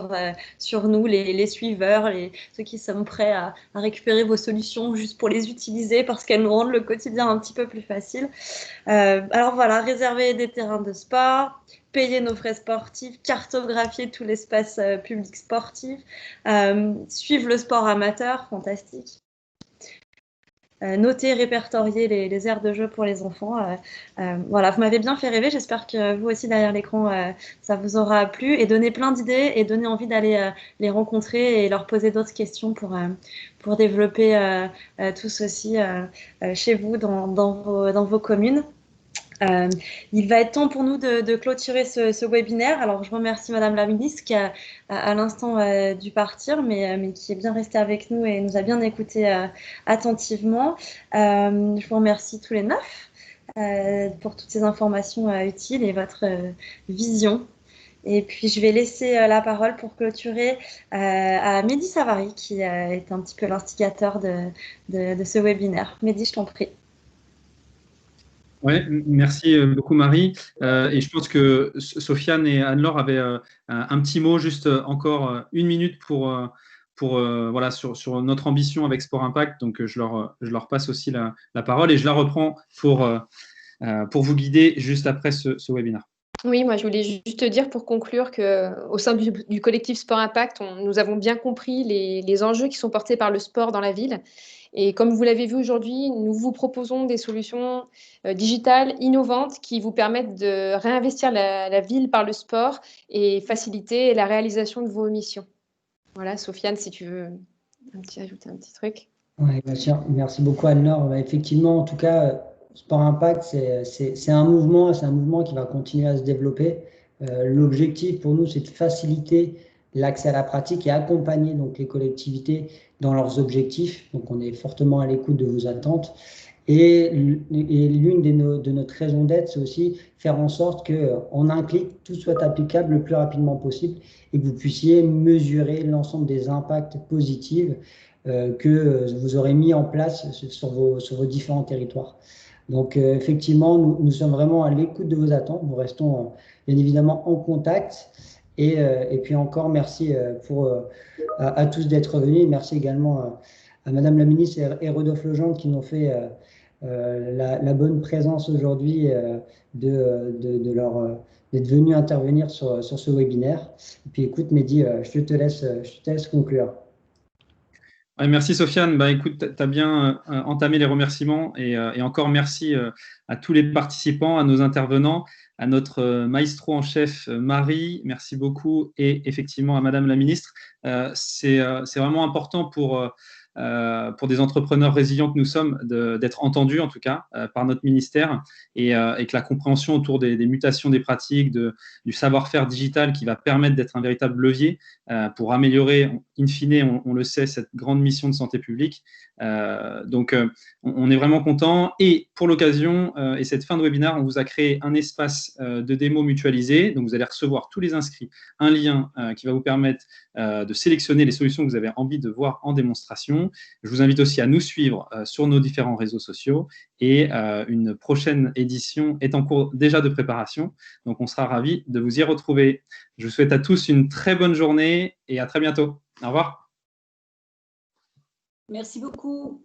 sur nous, les suiveurs, ceux qui sont prêts à récupérer vos solutions juste pour les utiliser parce qu'elles nous rendent le quotidien un petit peu plus facile. Alors voilà, réserver des terrains de sport, payer nos frais sportifs, cartographier tout l'espace public sportif, suivre le sport amateur, fantastique. Noter, répertorier les aires de jeu pour les enfants. Voilà, vous m'avez bien fait rêver. J'espère que vous aussi, derrière l'écran, ça vous aura plu et donné plein d'idées et donné envie d'aller les rencontrer et leur poser d'autres questions pour développer tout ceci chez vous, dans vos communes. Il va être temps pour nous de clôturer ce webinaire. Alors, je remercie Madame la ministre qui a à l'instant dû partir, mais qui est bien restée avec nous et nous a bien écoutés attentivement. Je vous remercie tous les 9 pour toutes ces informations utiles et votre vision. Et puis, je vais laisser la parole pour clôturer à Mehdi Savary, qui est un petit peu l'instigateur de ce webinaire. Mehdi, je t'en prie. Oui, merci beaucoup Marie. Et je pense que Sofiane et Anne-Laure avaient un petit mot, juste encore 1 minute voilà, sur notre ambition avec Sport Impact. Donc je leur passe aussi la parole et je la reprends pour vous guider juste après ce webinaire. Oui, moi je voulais juste te dire pour conclure qu'au sein du collectif Sport Impact, nous avons bien compris les enjeux qui sont portés par le sport dans la ville. Et comme vous l'avez vu aujourd'hui, nous vous proposons des solutions digitales innovantes qui vous permettent de réinvestir la ville par le sport et faciliter la réalisation de vos missions. Voilà, Sofiane, si tu veux ajouter un petit truc. Oui, bien sûr. Merci beaucoup, Anne-Laure. Effectivement, en tout cas, Sport Impact, c'est un mouvement qui va continuer à se développer. L'objectif pour nous, c'est de faciliter l'accès à la pratique et accompagner donc les collectivités dans leurs objectifs. Donc, on est fortement à l'écoute de vos attentes. Et l'une de notre raison d'être, c'est aussi faire en sorte qu'en un clic, tout soit applicable le plus rapidement possible et que vous puissiez mesurer l'ensemble des impacts positifs que vous aurez mis en place sur vos différents territoires. Donc, effectivement, nous sommes vraiment à l'écoute de vos attentes. Nous restons bien évidemment en contact. Et puis encore, merci à tous d'être venus. Merci également à Madame la ministre et Rodolphe Legendre qui nous fait la bonne présence aujourd'hui d'être venus intervenir sur ce webinaire. Et puis écoute, Mehdi, je te laisse conclure. Ouais, merci Sofiane. Bah, écoute, tu as bien entamé les remerciements et encore merci à tous les participants, à nos intervenants, à notre maestro en chef Marie, merci beaucoup, et effectivement à Madame la ministre. C'est vraiment important pour des entrepreneurs résilients que nous sommes d'être entendus en tout cas par notre ministère et que la compréhension autour des mutations des pratiques, du savoir-faire digital qui va permettre d'être un véritable levier pour améliorer, in fine, on le sait, cette grande mission de santé publique. Donc, on est vraiment content. Et pour l'occasion et cette fin de webinaire, on vous a créé un espace de démo mutualisé. Donc, vous allez recevoir tous les inscrits un lien qui va vous permettre de sélectionner les solutions que vous avez envie de voir en démonstration. Je vous invite aussi à nous suivre sur nos différents réseaux sociaux et une prochaine édition est en cours déjà de préparation. Donc, on sera ravis de vous y retrouver. Je vous souhaite à tous une très bonne journée et à très bientôt. Au revoir. Merci beaucoup.